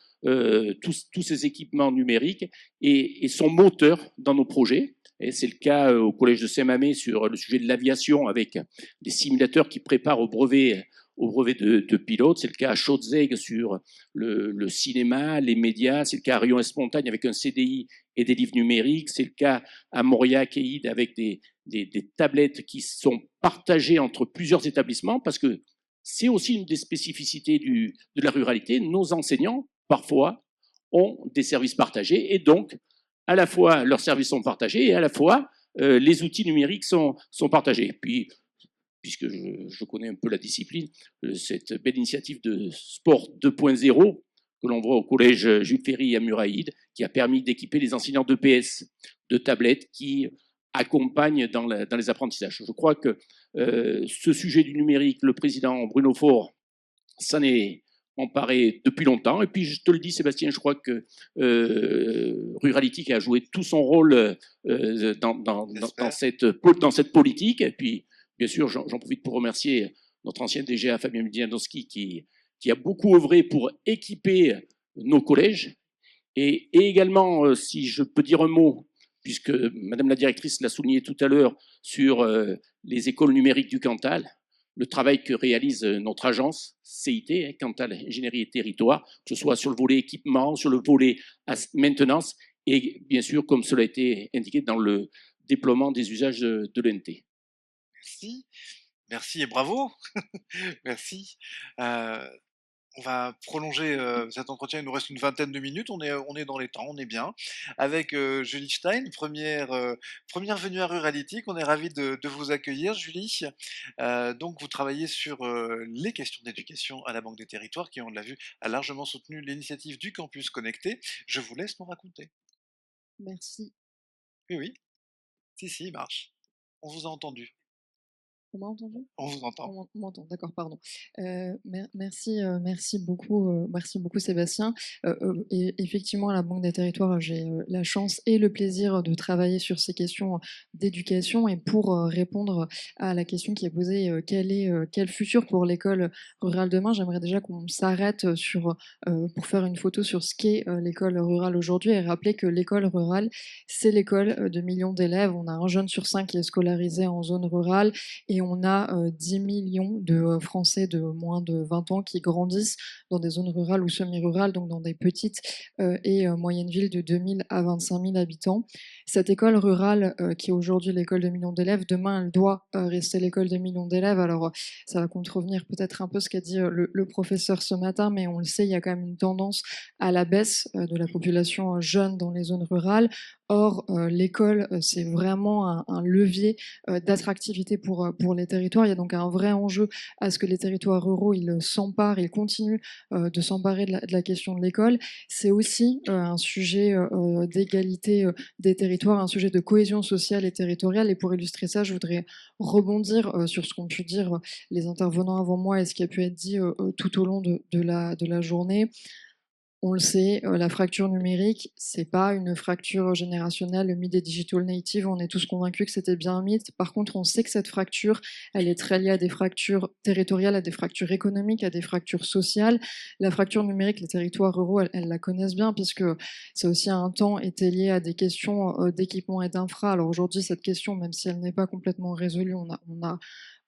tous ces équipements numériques et sont moteurs dans nos projets. Et c'est le cas au collège de Saint-Mamé sur le sujet de l'aviation, avec des simulateurs qui préparent au brevet de pilote. C'est le cas à Chaudzeg sur le cinéma, les médias. C'est le cas à Rion-Espontagne avec un CDI et des livres numériques. C'est le cas à Mauriac et Ide avec des tablettes qui sont partagées entre plusieurs établissements, parce que c'est aussi une des spécificités de la ruralité. Nos enseignants, parfois, ont des services partagés, et donc, à la fois, leurs services sont partagés, et à la fois, les outils numériques sont partagés. Puis, puisque je connais un peu la discipline, cette belle initiative de sport 2.0 que l'on voit au collège Jules Ferry à Muraïde, qui a permis d'équiper les enseignants d'EPS de tablettes qui accompagnent dans les apprentissages. Je crois que ce sujet du numérique, le président Bruno Faure s'en est emparé depuis longtemps. Et puis, je te le dis, Sébastien, je crois que Ruralitique a joué tout son rôle dans cette politique. Et puis, bien sûr, j'en profite pour remercier notre ancien DGA, Fabien Midianowski, qui qui a beaucoup œuvré pour équiper nos collèges. Et également, si je peux dire un mot, puisque Madame la directrice l'a souligné tout à l'heure, sur les écoles numériques du Cantal, le travail que réalise notre agence CIT, Cantal Ingénierie et Territoire, que ce soit sur le volet équipement, sur le volet maintenance, et bien sûr, comme cela a été indiqué dans le déploiement des usages de l'ENT. Merci, merci et bravo. Merci. On va prolonger cet entretien. Il nous reste une vingtaine de minutes. On est dans les temps, on est bien. Avec Julie Stein, première venue à Ruralitique. On est ravis de vous accueillir, Julie. Donc, vous travaillez sur les questions d'éducation à la Banque des Territoires, qui, on l'a vu, a largement soutenu l'initiative du campus connecté. Je vous laisse nous raconter. Merci. Oui, oui. Si, il marche. On vous a entendu. On m'a entendu? On vous entend. On m'entend, d'accord, pardon. Merci beaucoup Sébastien. Et effectivement, à la Banque des Territoires, j'ai la chance et le plaisir de travailler sur ces questions d'éducation. Et pour répondre à la question qui est posée, quel futur pour l'école rurale demain, j'aimerais déjà qu'on s'arrête pour faire une photo sur ce qu'est l'école rurale aujourd'hui et rappeler que l'école rurale, c'est l'école de millions d'élèves. On a un jeune sur 5 qui est scolarisé en zone rurale. Et on a 10 millions de Français de moins de 20 ans qui grandissent dans des zones rurales ou semi-rurales, donc dans des petites et moyennes villes de 2 000 à 25 000 habitants. Cette école rurale, qui est aujourd'hui l'école de millions d'élèves, demain, elle doit rester l'école de millions d'élèves. Alors, ça va contrevenir peut-être un peu ce qu'a dit le professeur ce matin, mais on le sait, il y a quand même une tendance à la baisse de la population jeune dans les zones rurales. Or, l'école, c'est vraiment un levier d'attractivité pour les territoires. Il y a donc un vrai enjeu à ce que les territoires ruraux ils s'emparent, ils continuent de s'emparer de la question de l'école. C'est aussi un sujet d'égalité des territoires, un sujet de cohésion sociale et territoriale. Et pour illustrer ça, je voudrais rebondir sur ce qu'ont pu dire les intervenants avant moi et ce qui a pu être dit tout au long de la journée. On le sait, la fracture numérique, c'est pas une fracture générationnelle. Le mythe des digital natives, on est tous convaincus que c'était bien un mythe. Par contre, on sait que cette fracture, elle est très liée à des fractures territoriales, à des fractures économiques, à des fractures sociales. La fracture numérique, les territoires ruraux, elles la connaissent bien puisque ça aussi à un temps été lié à des questions d'équipement et d'infra. Alors aujourd'hui, cette question, même si elle n'est pas complètement résolue, on a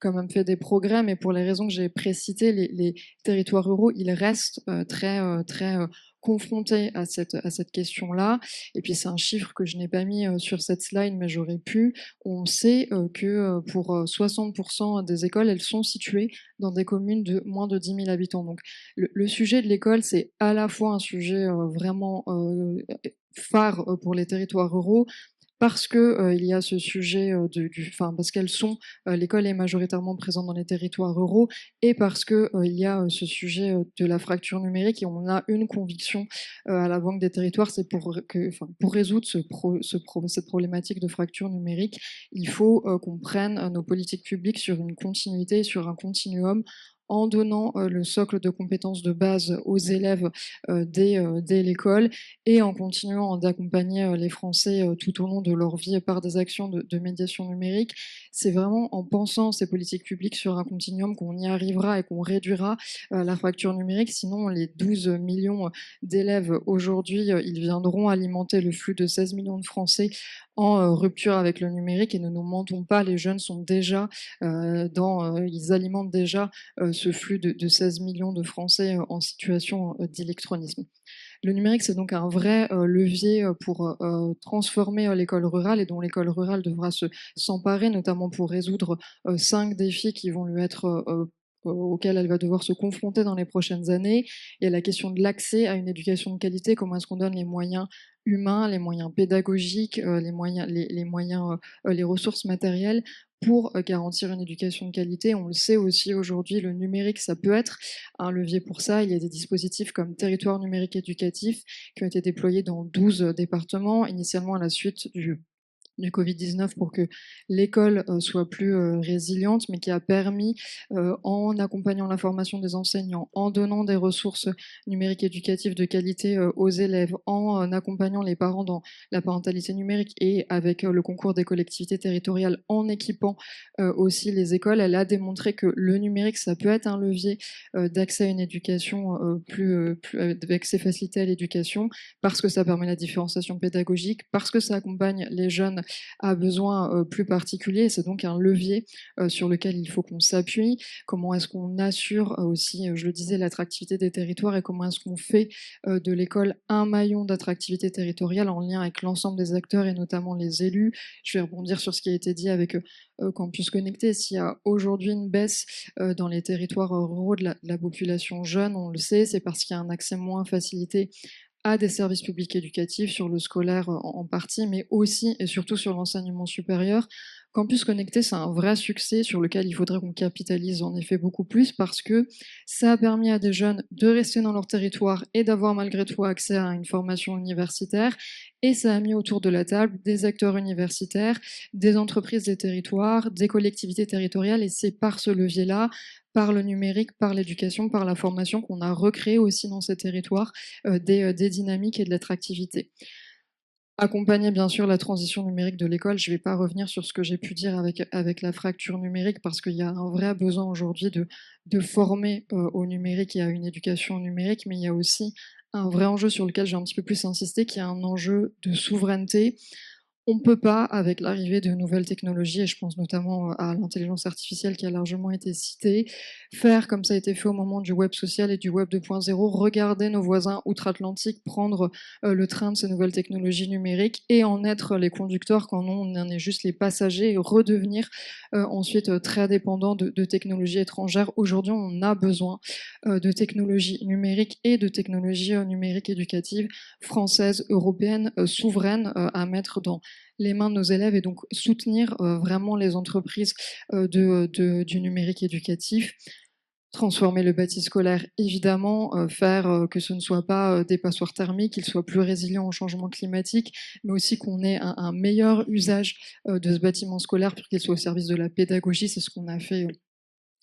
quand même fait des progrès, mais pour les raisons que j'ai précitées, les territoires ruraux, ils restent très confrontés à cette question-là. Et puis c'est un chiffre que je n'ai pas mis sur cette slide, mais j'aurais pu. On sait que pour 60% des écoles, elles sont situées dans des communes de moins de 10 000 habitants. Donc le sujet de l'école, c'est à la fois un sujet vraiment phare pour les territoires ruraux, parce que il y a ce sujet parce qu'elles sont l'école est majoritairement présente dans les territoires ruraux et parce que il y a ce sujet de la fracture numérique et on a une conviction à la Banque des Territoires, c'est pour résoudre cette problématique de fracture numérique, il faut qu'on prenne nos politiques publiques sur une continuité, sur un continuum en donnant le socle de compétences de base aux élèves dès l'école et en continuant d'accompagner les Français tout au long de leur vie par des actions de médiation numérique. C'est vraiment en pensant ces politiques publiques sur un continuum qu'on y arrivera et qu'on réduira la fracture numérique. Sinon, les 12 millions d'élèves aujourd'hui, ils viendront alimenter le flux de 16 millions de Français en rupture avec le numérique et ne nous mentons pas, les jeunes sont déjà ils alimentent déjà ce flux de 16 millions de Français en situation d'électronisme. Le numérique, c'est donc un vrai levier pour transformer l'école rurale et dont l'école rurale devra s'emparer, notamment pour résoudre 5 défis qui vont lui être auxquels elle va devoir se confronter dans les prochaines années. Il y a la question de l'accès à une éducation de qualité, comment est-ce qu'on donne les moyens humains, les moyens pédagogiques, les ressources matérielles pour garantir une éducation de qualité. On le sait aussi aujourd'hui, le numérique, ça peut être un levier pour ça. Il y a des dispositifs comme Territoire numérique éducatif qui ont été déployés dans 12 départements, initialement à la suite du Covid-19 pour que l'école soit plus résiliente, mais qui a permis, en accompagnant la formation des enseignants, en donnant des ressources numériques éducatives de qualité aux élèves, en accompagnant les parents dans la parentalité numérique et avec le concours des collectivités territoriales, en équipant aussi les écoles, elle a démontré que le numérique, ça peut être un levier d'accès à une éducation d'accès facilité à l'éducation, parce que ça permet la différenciation pédagogique, parce que ça accompagne les jeunes à besoins plus particuliers. C'est donc un levier sur lequel il faut qu'on s'appuie. Comment est-ce qu'on assure aussi, je le disais, l'attractivité des territoires et comment est-ce qu'on fait de l'école un maillon d'attractivité territoriale en lien avec l'ensemble des acteurs et notamment les élus. Je vais rebondir sur ce qui a été dit avec Campus Connecté. S'il y a aujourd'hui une baisse dans les territoires ruraux de la population jeune, on le sait, c'est parce qu'il y a un accès moins facilité à des services publics éducatifs, sur le scolaire en partie, mais aussi et surtout sur l'enseignement supérieur. Campus Connecté, c'est un vrai succès sur lequel il faudrait qu'on capitalise en effet beaucoup plus parce que ça a permis à des jeunes de rester dans leur territoire et d'avoir malgré tout accès à une formation universitaire. Et ça a mis autour de la table des acteurs universitaires, des entreprises des territoires, des collectivités territoriales. Et c'est par ce levier-là, par le numérique, par l'éducation, par la formation, qu'on a recréé aussi dans ces territoires des dynamiques et de l'attractivité. Accompagner bien sûr la transition numérique de l'école. Je ne vais pas revenir sur ce que j'ai pu dire avec la fracture numérique parce qu'il y a un vrai besoin aujourd'hui de former au numérique et à une éducation numérique, mais il y a aussi un vrai enjeu sur lequel je vais un petit peu plus insister, qui est un enjeu de souveraineté. On ne peut pas, avec l'arrivée de nouvelles technologies, et je pense notamment à l'intelligence artificielle qui a largement été citée, faire comme ça a été fait au moment du web social et du web 2.0, regarder nos voisins outre-Atlantique prendre le train de ces nouvelles technologies numériques et en être les conducteurs quand on en est juste les passagers et redevenir ensuite très dépendants de technologies étrangères. Aujourd'hui, on a besoin de technologies numériques et de technologies numériques éducatives françaises, européennes, souveraines à mettre dans les mains de nos élèves et donc soutenir vraiment les entreprises du numérique éducatif. Transformer le bâti scolaire, évidemment, faire que ce ne soit pas des passoires thermiques, qu'il soit plus résilient au changement climatique, mais aussi qu'on ait un meilleur usage de ce bâtiment scolaire pour qu'il soit au service de la pédagogie. C'est ce qu'on a fait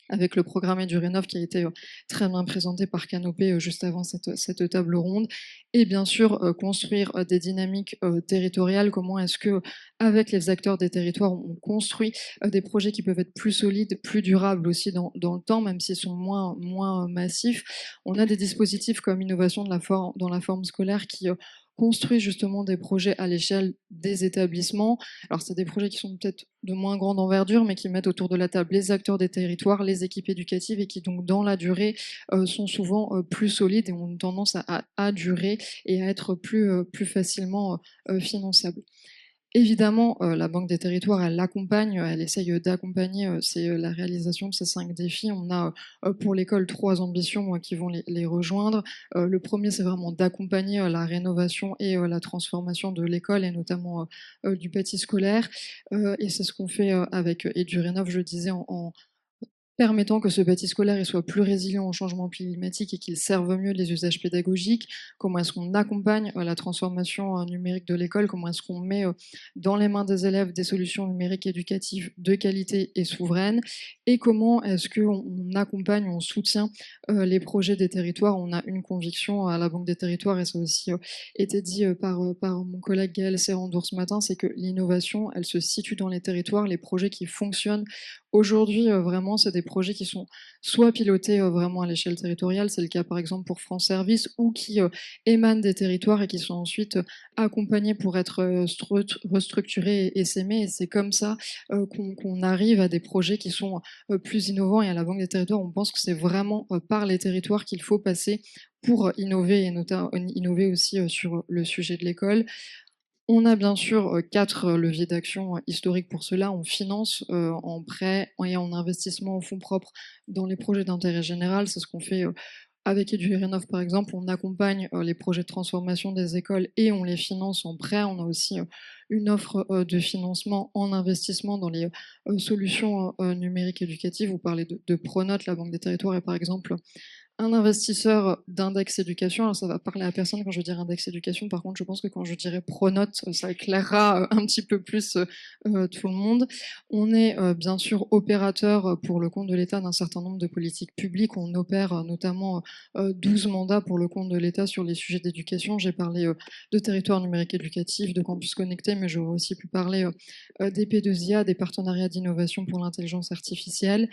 avec le programme EduRénov qui a été très bien présenté par Canopé juste avant cette table ronde. Et bien sûr, construire des dynamiques territoriales. Comment est-ce que, avec les acteurs des territoires, on construit des projets qui peuvent être plus solides, plus durables aussi dans le temps, même s'ils sont moins massifs. On a des dispositifs comme Innovation dans la forme scolaire qui construit justement des projets à l'échelle des établissements. Alors, c'est des projets qui sont peut-être de moins grande envergure, mais qui mettent autour de la table les acteurs des territoires, les équipes éducatives, et qui donc, dans la durée, sont souvent plus solides et ont tendance à durer et à être plus facilement finançables. Évidemment, la Banque des territoires, elle accompagne, elle essaye d'accompagner la réalisation de ces 5 défis. On a pour l'école 3 ambitions qui vont les rejoindre. Le premier, c'est vraiment d'accompagner la rénovation et la transformation de l'école et notamment du bâti scolaire. Et c'est ce qu'on fait avec EduRénov, je le disais, en permettant que ce bâti scolaire soit plus résilient au changement climatique et qu'il serve mieux les usages pédagogiques. Comment est-ce qu'on accompagne la transformation numérique de l'école? Comment est-ce qu'on met dans les mains des élèves des solutions numériques éducatives de qualité et souveraines? Et comment est-ce qu'on accompagne, on soutient les projets des territoires? On a une conviction à la Banque des territoires, et ça a aussi été dit par mon collègue Gaël Serrandour ce matin, c'est que l'innovation, elle se situe dans les territoires. Les projets qui fonctionnent aujourd'hui, vraiment, c'est des projets qui sont soit pilotés vraiment à l'échelle territoriale, c'est le cas par exemple pour France Service, ou qui émanent des territoires et qui sont ensuite accompagnés pour être restructurés et essaimés. Et c'est comme ça qu'on arrive à des projets qui sont plus innovants. Et à la Banque des territoires, on pense que c'est vraiment par les territoires qu'il faut passer pour innover, et notamment innover aussi sur le sujet de l'école. On a bien sûr 4 leviers d'action historiques pour cela. On finance en prêt et en investissement en fonds propres dans les projets d'intérêt général. C'est ce qu'on fait avec EduRénov, par exemple. On accompagne les projets de transformation des écoles et on les finance en prêt. On a aussi une offre de financement en investissement dans les solutions numériques éducatives. Vous parlez de Pronote, la Banque des territoires est par exemple un investisseur d'index éducation, alors ça va parler à personne quand je vais dire index éducation, par contre je pense que quand je dirai Pronote, ça éclairera un petit peu plus tout le monde. On est bien sûr opérateur pour le compte de l'État d'un certain nombre de politiques publiques, on opère notamment 12 mandats pour le compte de l'État sur les sujets d'éducation. J'ai parlé de territoire numérique éducatif, de campus connectés, mais j'aurais aussi pu parler des P2IA, des partenariats d'innovation pour l'intelligence artificielle.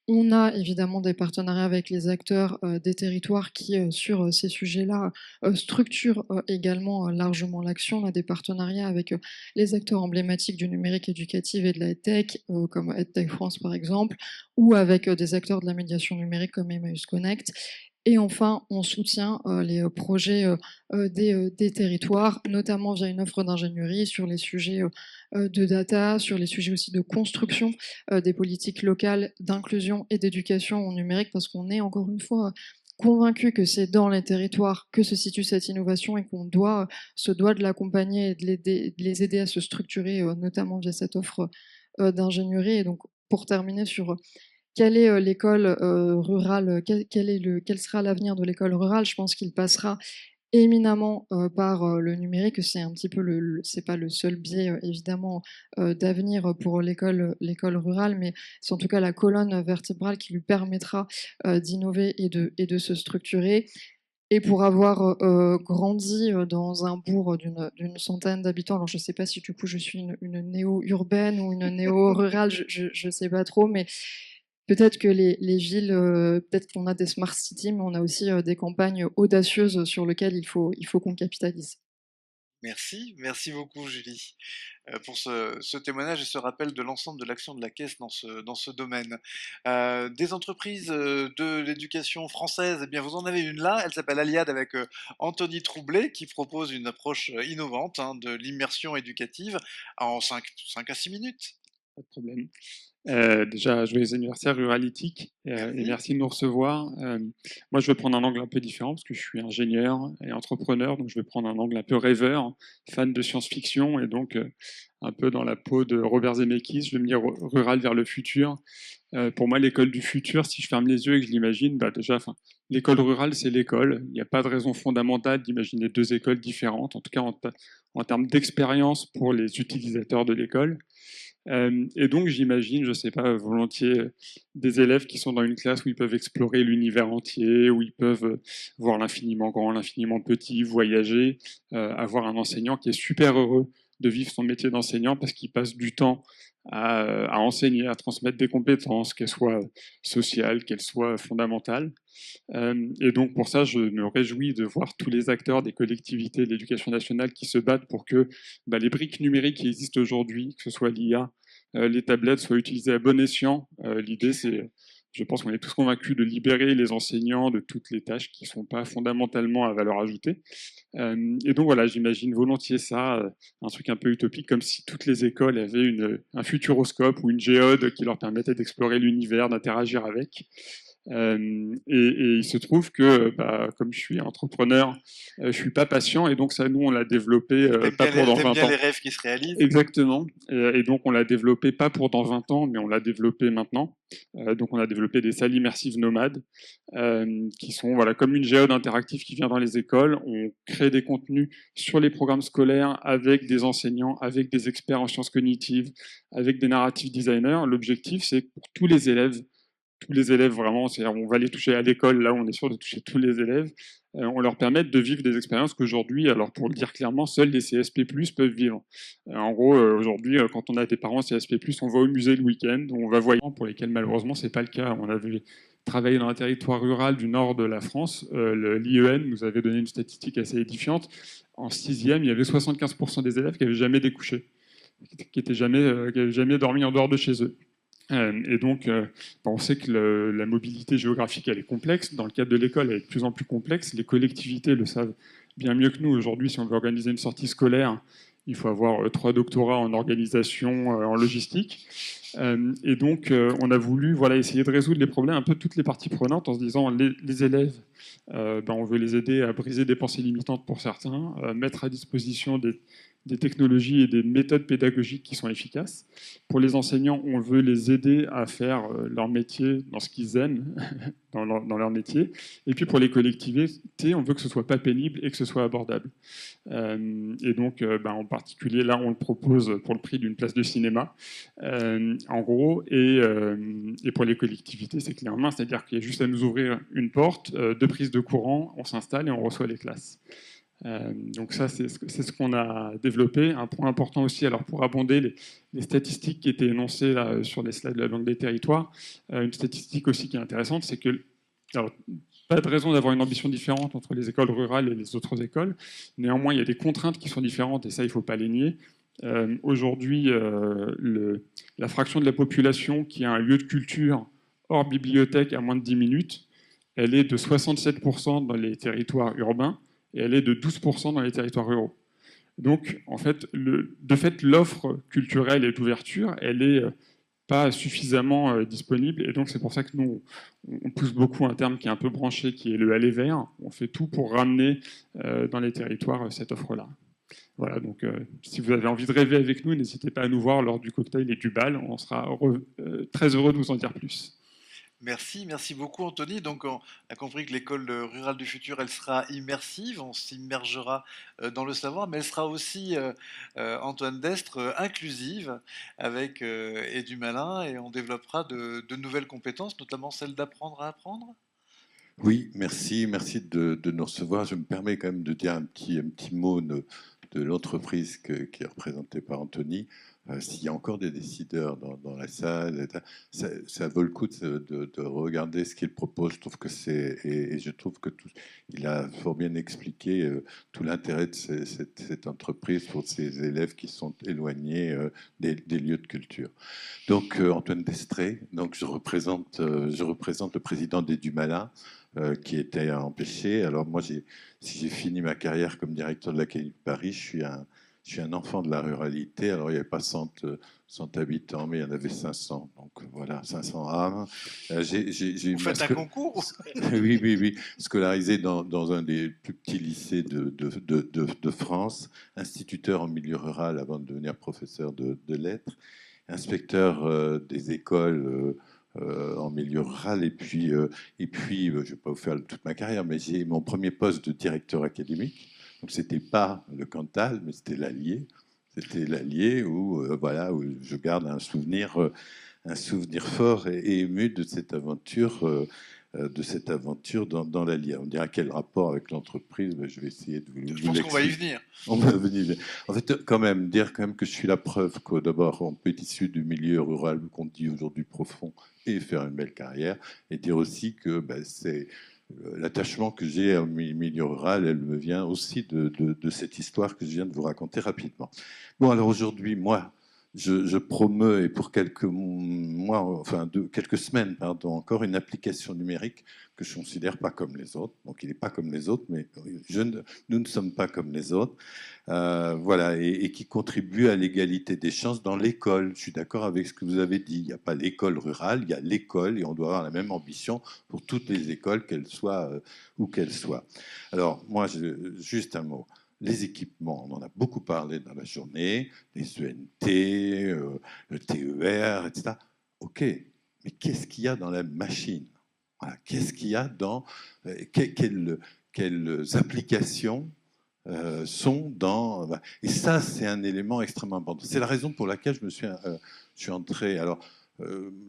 On a évidemment des partenariats avec les acteurs des territoires qui, sur ces sujets-là, structurent également largement l'action. On a des partenariats avec les acteurs emblématiques du numérique éducatif et de la EdTech, comme EdTech France par exemple, ou avec des acteurs de la médiation numérique comme Emmaüs Connect. Et enfin, on soutient les projets des territoires, notamment via une offre d'ingénierie sur les sujets de data, sur les sujets aussi de construction des politiques locales d'inclusion et d'éducation au numérique, parce qu'on est encore une fois convaincu que c'est dans les territoires que se situe cette innovation et qu'on se doit de l'accompagner et de les aider à se structurer, notamment via cette offre d'ingénierie. Et donc, pour terminer sur quelle est l'école rurale, quel sera l'avenir de l'école rurale, je pense qu'il passera éminemment par le numérique. C'est un petit peu c'est pas le seul biais évidemment d'avenir pour l'école rurale, mais c'est en tout cas la colonne vertébrale qui lui permettra d'innover et de se structurer. Et pour avoir grandi dans un bourg d'une centaine d'habitants, alors je ne sais pas si du coup je suis une néo-urbaine ou une néo-rurale, je ne sais pas trop, mais peut-être que les villes, peut-être qu'on a des smart cities, mais on a aussi des campagnes audacieuses sur lesquelles il faut qu'on capitalise. Merci beaucoup Julie pour ce témoignage et ce rappel de l'ensemble de l'action de la Caisse dans ce domaine. Des entreprises de l'éducation française, eh bien vous en avez une là, elle s'appelle Aliade avec Anthony Troublé qui propose une approche innovante de l'immersion éducative en 5 à 6 minutes. Pas de problème. Déjà, joyeux anniversaire Ruralitique et merci de nous recevoir. Moi, je vais prendre un angle un peu différent parce que je suis ingénieur et entrepreneur, donc je vais prendre un angle un peu rêveur, fan de science-fiction et donc un peu dans la peau de Robert Zemeckis. Je vais me dire rural vers le futur. Pour moi, l'école du futur, si je ferme les yeux et que je l'imagine, déjà, l'école rurale, c'est l'école. Il n'y a pas de raison fondamentale d'imaginer deux écoles différentes, en tout cas en termes d'expérience pour les utilisateurs de l'école. Et donc, j'imagine, je ne sais pas, volontiers des élèves qui sont dans une classe où ils peuvent explorer l'univers entier, où ils peuvent voir l'infiniment grand, l'infiniment petit, voyager, avoir un enseignant qui est super heureux de vivre son métier d'enseignant parce qu'il passe du temps à enseigner, à transmettre des compétences, qu'elles soient sociales, qu'elles soient fondamentales. Et donc pour ça, je me réjouis de voir tous les acteurs des collectivités de l'éducation nationale qui se battent pour que les briques numériques qui existent aujourd'hui, que ce soit l'IA, les tablettes, soient utilisées à bon escient. L'idée, c'est, je pense qu'on est tous convaincus de libérer les enseignants de toutes les tâches qui ne sont pas fondamentalement à valeur ajoutée. Et donc voilà, j'imagine volontiers ça, un truc un peu utopique, comme si toutes les écoles avaient un futuroscope ou une géode qui leur permettait d'explorer l'univers, d'interagir avec. Et il se trouve que, comme je suis entrepreneur, je suis pas patient et donc ça, nous, on l'a développé pas pour dans 20 ans. T'aimes bien les rêves qui se réalisent. Exactement. Et donc, on l'a développé pas pour dans 20 ans, mais on l'a développé maintenant. Donc, on a développé des salles immersives nomades qui sont comme une géode interactive qui vient dans les écoles. On crée des contenus sur les programmes scolaires avec des enseignants, avec des experts en sciences cognitives, avec des narrative designers. L'objectif, c'est pour tous les élèves vraiment, c'est-à-dire on va les toucher à l'école, là on est sûr de toucher tous les élèves, on leur permet de vivre des expériences qu'aujourd'hui, alors pour le dire clairement, seuls les CSP+, peuvent vivre. En gros, aujourd'hui, quand on a des parents CSP+, on va au musée le week-end, on va voyager, pour lesquels malheureusement c'est pas le cas. On avait travaillé dans un territoire rural du nord de la France, l'IEN nous avait donné une statistique assez édifiante. En 6e, il y avait 75% des élèves qui n'avaient jamais découché, qui n'avaient jamais dormi en dehors de chez eux. Et donc, on sait que la mobilité géographique, elle est complexe. Dans le cadre de l'école, elle est de plus en plus complexe. Les collectivités le savent bien mieux que nous. Aujourd'hui, si on veut organiser une sortie scolaire, il faut avoir 3 doctorats en organisation, en logistique. Et donc, on a voulu essayer de résoudre les problèmes un peu de toutes les parties prenantes en se disant les élèves, on veut les aider à briser des pensées limitantes pour certains, mettre à disposition des technologies et des méthodes pédagogiques qui sont efficaces. Pour les enseignants, on veut les aider à faire leur métier dans ce qu'ils aiment, dans leur métier. Et puis pour les collectivités, on veut que ce soit pas pénible et que ce soit abordable. Et donc, en particulier, là, on le propose pour le prix d'une place de cinéma, en gros. Et pour les collectivités, c'est clé en main, c'est-à-dire qu'il y a juste à nous ouvrir une porte, 2 prises de courant, on s'installe et on reçoit les classes. Donc ça, c'est ce qu'on a développé. Un point important aussi, alors pour abonder les statistiques qui étaient énoncées là, sur les slides de la Banque des Territoires, une statistique aussi qui est intéressante, c'est que, alors, pas de raison d'avoir une ambition différente entre les écoles rurales et les autres écoles. Néanmoins, il y a des contraintes qui sont différentes, et ça, il ne faut pas les nier. Aujourd'hui, la fraction de la population qui a un lieu de culture hors bibliothèque à moins de 10 minutes, elle est de 67% dans les territoires urbains, et elle est de 12% dans les territoires ruraux. Donc, en fait, l'offre culturelle et d'ouverture, elle n'est pas suffisamment disponible, et donc c'est pour ça que nous, on pousse beaucoup un terme qui est un peu branché, qui est le aller vers. On fait tout pour ramener dans les territoires cette offre-là. Voilà, donc si vous avez envie de rêver avec nous, n'hésitez pas à nous voir lors du cocktail et du bal, on sera très heureux de vous en dire plus. Merci beaucoup Anthony. Donc on a compris que l'école rurale du futur, elle sera immersive, on s'immergera dans le savoir, mais elle sera aussi, Antoine Destre, inclusive avec et du malin, et on développera de nouvelles compétences, notamment celle d'apprendre à apprendre. Oui, merci de nous recevoir. Je me permets quand même de dire un petit mot de l'entreprise qui est représentée par Anthony. S'il y a encore des décideurs dans la salle, ça vaut le coup de regarder ce qu'il propose. Je trouve que et je trouve que il a fort bien expliqué tout l'intérêt de cette entreprise pour ces élèves qui sont éloignés des lieux de culture. Donc Antoine Destré, donc je représente le président des Dumalin, qui était empêché. Alors moi, si j'ai fini ma carrière comme directeur de l'Académie de Paris, je suis un enfant de la ruralité. Alors il n'y avait pas 100 habitants, mais il y en avait 500. Donc voilà, 500 âmes. Vous faites un concours? Oui. Scolarisé dans un des plus petits lycées de France, instituteur en milieu rural avant de devenir professeur de lettres, inspecteur des écoles en milieu rural, et puis je ne vais pas vous faire toute ma carrière, mais j'ai mon premier poste de directeur académique. Donc c'était pas le Cantal, mais c'était l'Allier. C'était l'Allier où où je garde un souvenir fort et ému de cette aventure. Dans l'Allier. On dira quel rapport avec l'entreprise, je vais essayer de vous Je pense qu'on va y venir. On va venir. En fait, dire que je suis la preuve que d'abord on peut être issu du milieu rural qu'on dit aujourd'hui profond et faire une belle carrière, et dire aussi que c'est l'attachement que j'ai au milieu rural, elle me vient aussi de cette histoire que je viens de vous raconter rapidement. Bon, alors aujourd'hui, moi, je promeux, et pour quelques semaines, encore une application numérique que je ne considère pas comme les autres. Donc, il n'est pas comme les autres, mais nous ne sommes pas comme les autres. Et qui contribue à l'égalité des chances dans l'école. Je suis d'accord avec ce que vous avez dit. Il n'y a pas l'école rurale, il y a l'école, et on doit avoir la même ambition pour toutes les écoles, qu'elles soient où qu'elles soient. Alors, moi, juste un mot. Les équipements, on en a beaucoup parlé dans la journée, les ENT, le TER, etc. OK, mais qu'est-ce qu'il y a dans la machine? Voilà. Qu'est-ce qu'il y a dans... quelles applications sont dans... Et ça, c'est un élément extrêmement important. C'est la raison pour laquelle je suis entré... Alors,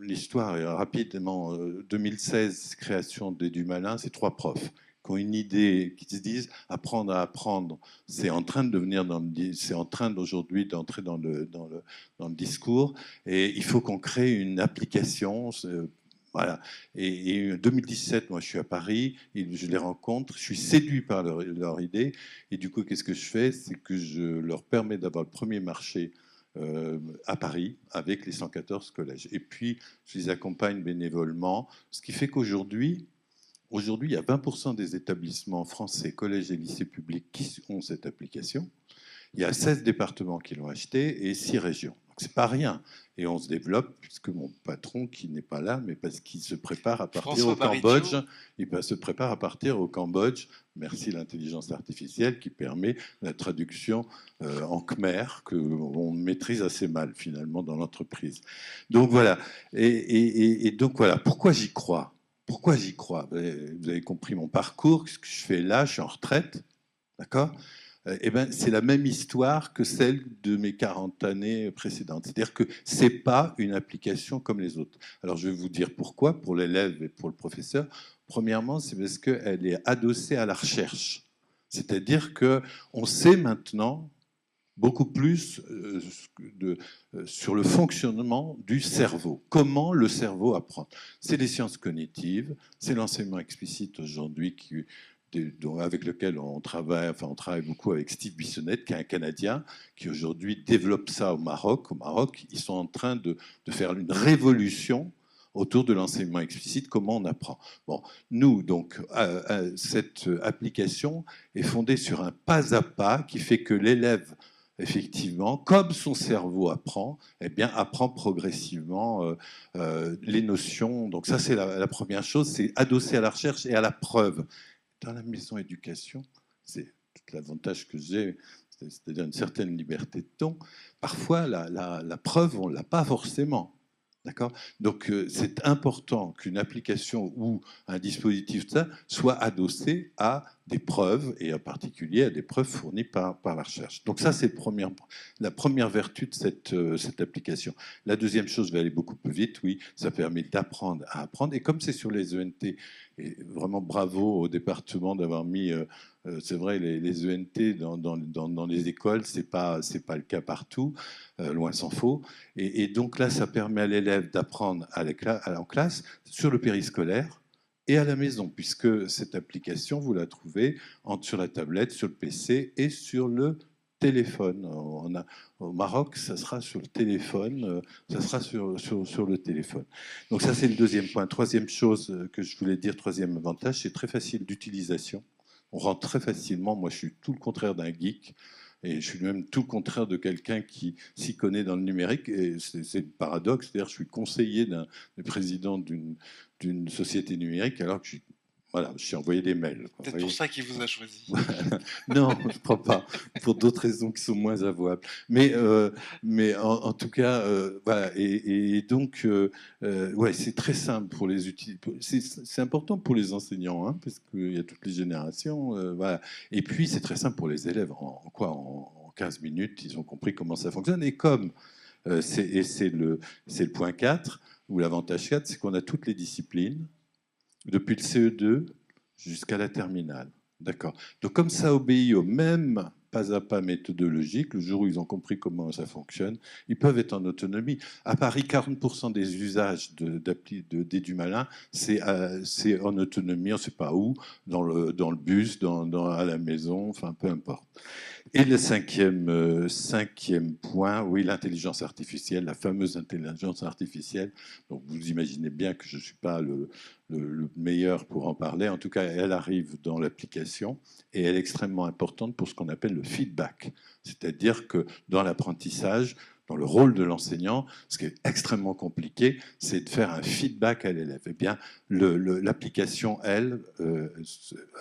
l'histoire est rapidement... 2016, création des Dumalin, c'est 3 profs qui ont une idée, qui se disent apprendre à apprendre, c'est en train de devenir c'est en train d'aujourd'hui d'entrer dans le discours, et il faut qu'on crée une application. Voilà. Et 2017, moi je suis à Paris, et je les rencontre, je suis séduit par leur idée, et du coup qu'est-ce que je fais? C'est que je leur permets d'avoir le premier marché à Paris avec les 114 collèges. Et puis je les accompagne bénévolement, ce qui fait qu'aujourd'hui, il y a 20% des établissements français, collèges et lycées publics qui ont cette application. Il y a 16 départements qui l'ont acheté et 6 régions. Donc c'est pas rien. Et on se développe, puisque mon patron, qui n'est pas là, mais parce qu'il se prépare à partir au Cambodge, se prépare à partir au Cambodge, merci l'intelligence artificielle qui permet la traduction en khmer, qu'on maîtrise assez mal finalement dans l'entreprise. Donc voilà. Et donc voilà, pourquoi j'y crois? Pourquoi j'y crois? Vous avez compris mon parcours, ce que je fais là, je suis en retraite, d'accord? Eh ben, c'est la même histoire que celle de mes 40 années précédentes. C'est-à-dire que ce n'est pas une application comme les autres. Alors, je vais vous dire pourquoi, pour l'élève et pour le professeur. Premièrement, c'est parce qu'elle est adossée à la recherche. C'est-à-dire qu'on sait maintenant beaucoup plus sur le fonctionnement du cerveau. Comment le cerveau apprend. C'est les sciences cognitives, c'est l'enseignement explicite aujourd'hui avec lequel on travaille beaucoup avec Steve Bissonnette, qui est un Canadien, qui aujourd'hui développe ça au Maroc. Au Maroc, ils sont en train de faire une révolution autour de l'enseignement explicite, comment on apprend. Bon, nous, donc, cette application est fondée sur un pas à pas qui fait que l'élève, effectivement, comme son cerveau apprend, eh bien, apprend progressivement les notions. Donc ça, c'est la première chose, c'est adossé à la recherche et à la preuve. Dans la maison éducation, c'est tout l'avantage que j'ai, c'est-à-dire une certaine liberté de ton. Parfois, la preuve, on ne l'a pas forcément. D'accord ? Donc, c'est important qu'une application ou un dispositif ça, soit adossé à des preuves, et en particulier à des preuves fournies par la recherche. Donc ça, c'est la première vertu de cette application. La deuxième chose, je vais aller beaucoup plus vite, oui, ça permet d'apprendre à apprendre. Et comme c'est sur les ENT, et vraiment bravo au département d'avoir mis, c'est vrai, les ENT dans les écoles, c'est pas le cas partout, loin s'en faut. Et donc là, ça permet à l'élève d'apprendre en classe, sur le périscolaire, et à la maison, puisque cette application, vous la trouvez sur la tablette, sur le PC et sur le téléphone. Au Maroc, ça sera sur le téléphone, ça sera sur le téléphone. Donc ça, c'est le deuxième point. Troisième chose que je voulais dire, troisième avantage, c'est très facile d'utilisation. On rentre très facilement. Moi, je suis tout le contraire d'un geek. Et je suis même tout le contraire de quelqu'un qui s'y connaît dans le numérique. Et c'est le paradoxe. C'est-à-dire, je suis conseiller du président d'une société numérique alors que je suis envoyé des mails. Peut-être pour ça qu'il vous a choisi. Non, je ne crois pas. Pour d'autres raisons qui sont moins avouables. Mais en tout cas, voilà. Et donc, ouais, c'est très simple pour les utilisateurs. C'est important pour les enseignants, hein, parce qu'il y a toutes les générations. Voilà. Et puis, c'est très simple pour les élèves. En 15 minutes, ils ont compris comment ça fonctionne. Et comme c'est le point 4, ou l'avantage 4, c'est qu'on a toutes les disciplines, depuis le CE2 jusqu'à la terminale. D'accord. Donc comme ça obéit au même pas à pas méthodologique, le jour où ils ont compris comment ça fonctionne, ils peuvent être en autonomie. À Paris, 40% des usages d'EduMalin, c'est en autonomie, on ne sait pas où, dans le bus, à la maison, enfin peu importe. Et le cinquième point, oui, l'intelligence artificielle, la fameuse intelligence artificielle. Donc vous imaginez bien que je ne suis pas le meilleur pour en parler. En tout cas, elle arrive dans l'application et elle est extrêmement importante pour ce qu'on appelle le feedback. C'est-à-dire que dans l'apprentissage, dans le rôle de l'enseignant, ce qui est extrêmement compliqué, c'est de faire un feedback à l'élève. Eh bien, l'application, elle,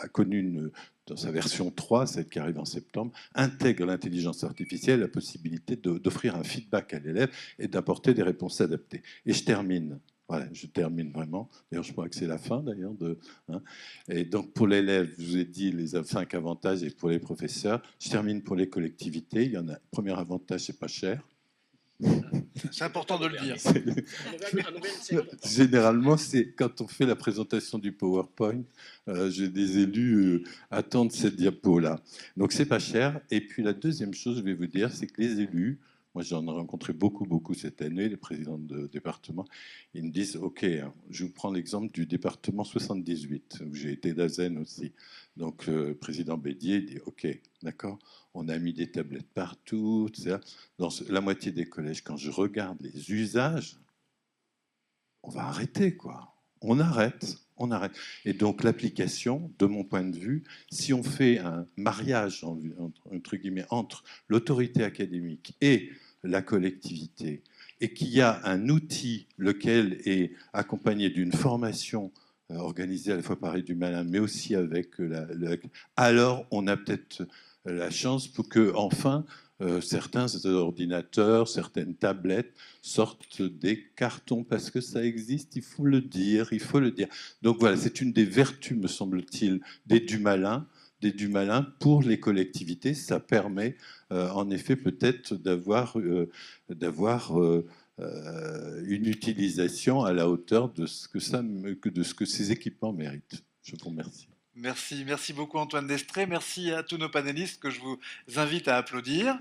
a connu dans sa version 3, celle qui arrive en septembre, intègre l'intelligence artificielle, la possibilité d'offrir un feedback à l'élève et d'apporter des réponses adaptées. Et je termine. Voilà, je termine vraiment. D'ailleurs, je crois que c'est la fin, d'ailleurs. Et donc, pour l'élève, je vous ai dit les 5 avantages, et pour les professeurs, je termine pour les collectivités. Il y en a. Le premier avantage, c'est pas cher. C'est important de le dire. Généralement, c'est quand on fait la présentation du PowerPoint, j'ai des élus attendent cette diapo-là. Donc, c'est pas cher. Et puis, la deuxième chose, je vais vous dire, c'est que les élus, moi, j'en ai rencontré beaucoup cette année, les présidents de département, ils me disent, OK, je vous prends l'exemple du département 78, où j'ai été d'Azen aussi. Donc, le président Bédier dit, OK, d'accord, on a mis des tablettes partout, etc. Dans la moitié des collèges, quand je regarde les usages, on va arrêter, quoi. On arrête. Et donc, l'application, de mon point de vue, si on fait un mariage, entre guillemets, entre l'autorité académique et la collectivité et qu'il y a un outil lequel est accompagné d'une formation organisée à la fois par Edumalin, mais aussi avec alors on a peut-être la chance pour que enfin certains ordinateurs, certaines tablettes sortent des cartons parce que ça existe, il faut le dire, il faut le dire. Donc voilà, c'est une des vertus, me semble-t-il, d'Edumalin pour les collectivités. Ça permet en effet peut-être d'avoir une utilisation à la hauteur de ce que ces équipements méritent. Je vous remercie. Merci beaucoup Antoine Destré. Merci à tous nos panélistes que je vous invite à applaudir.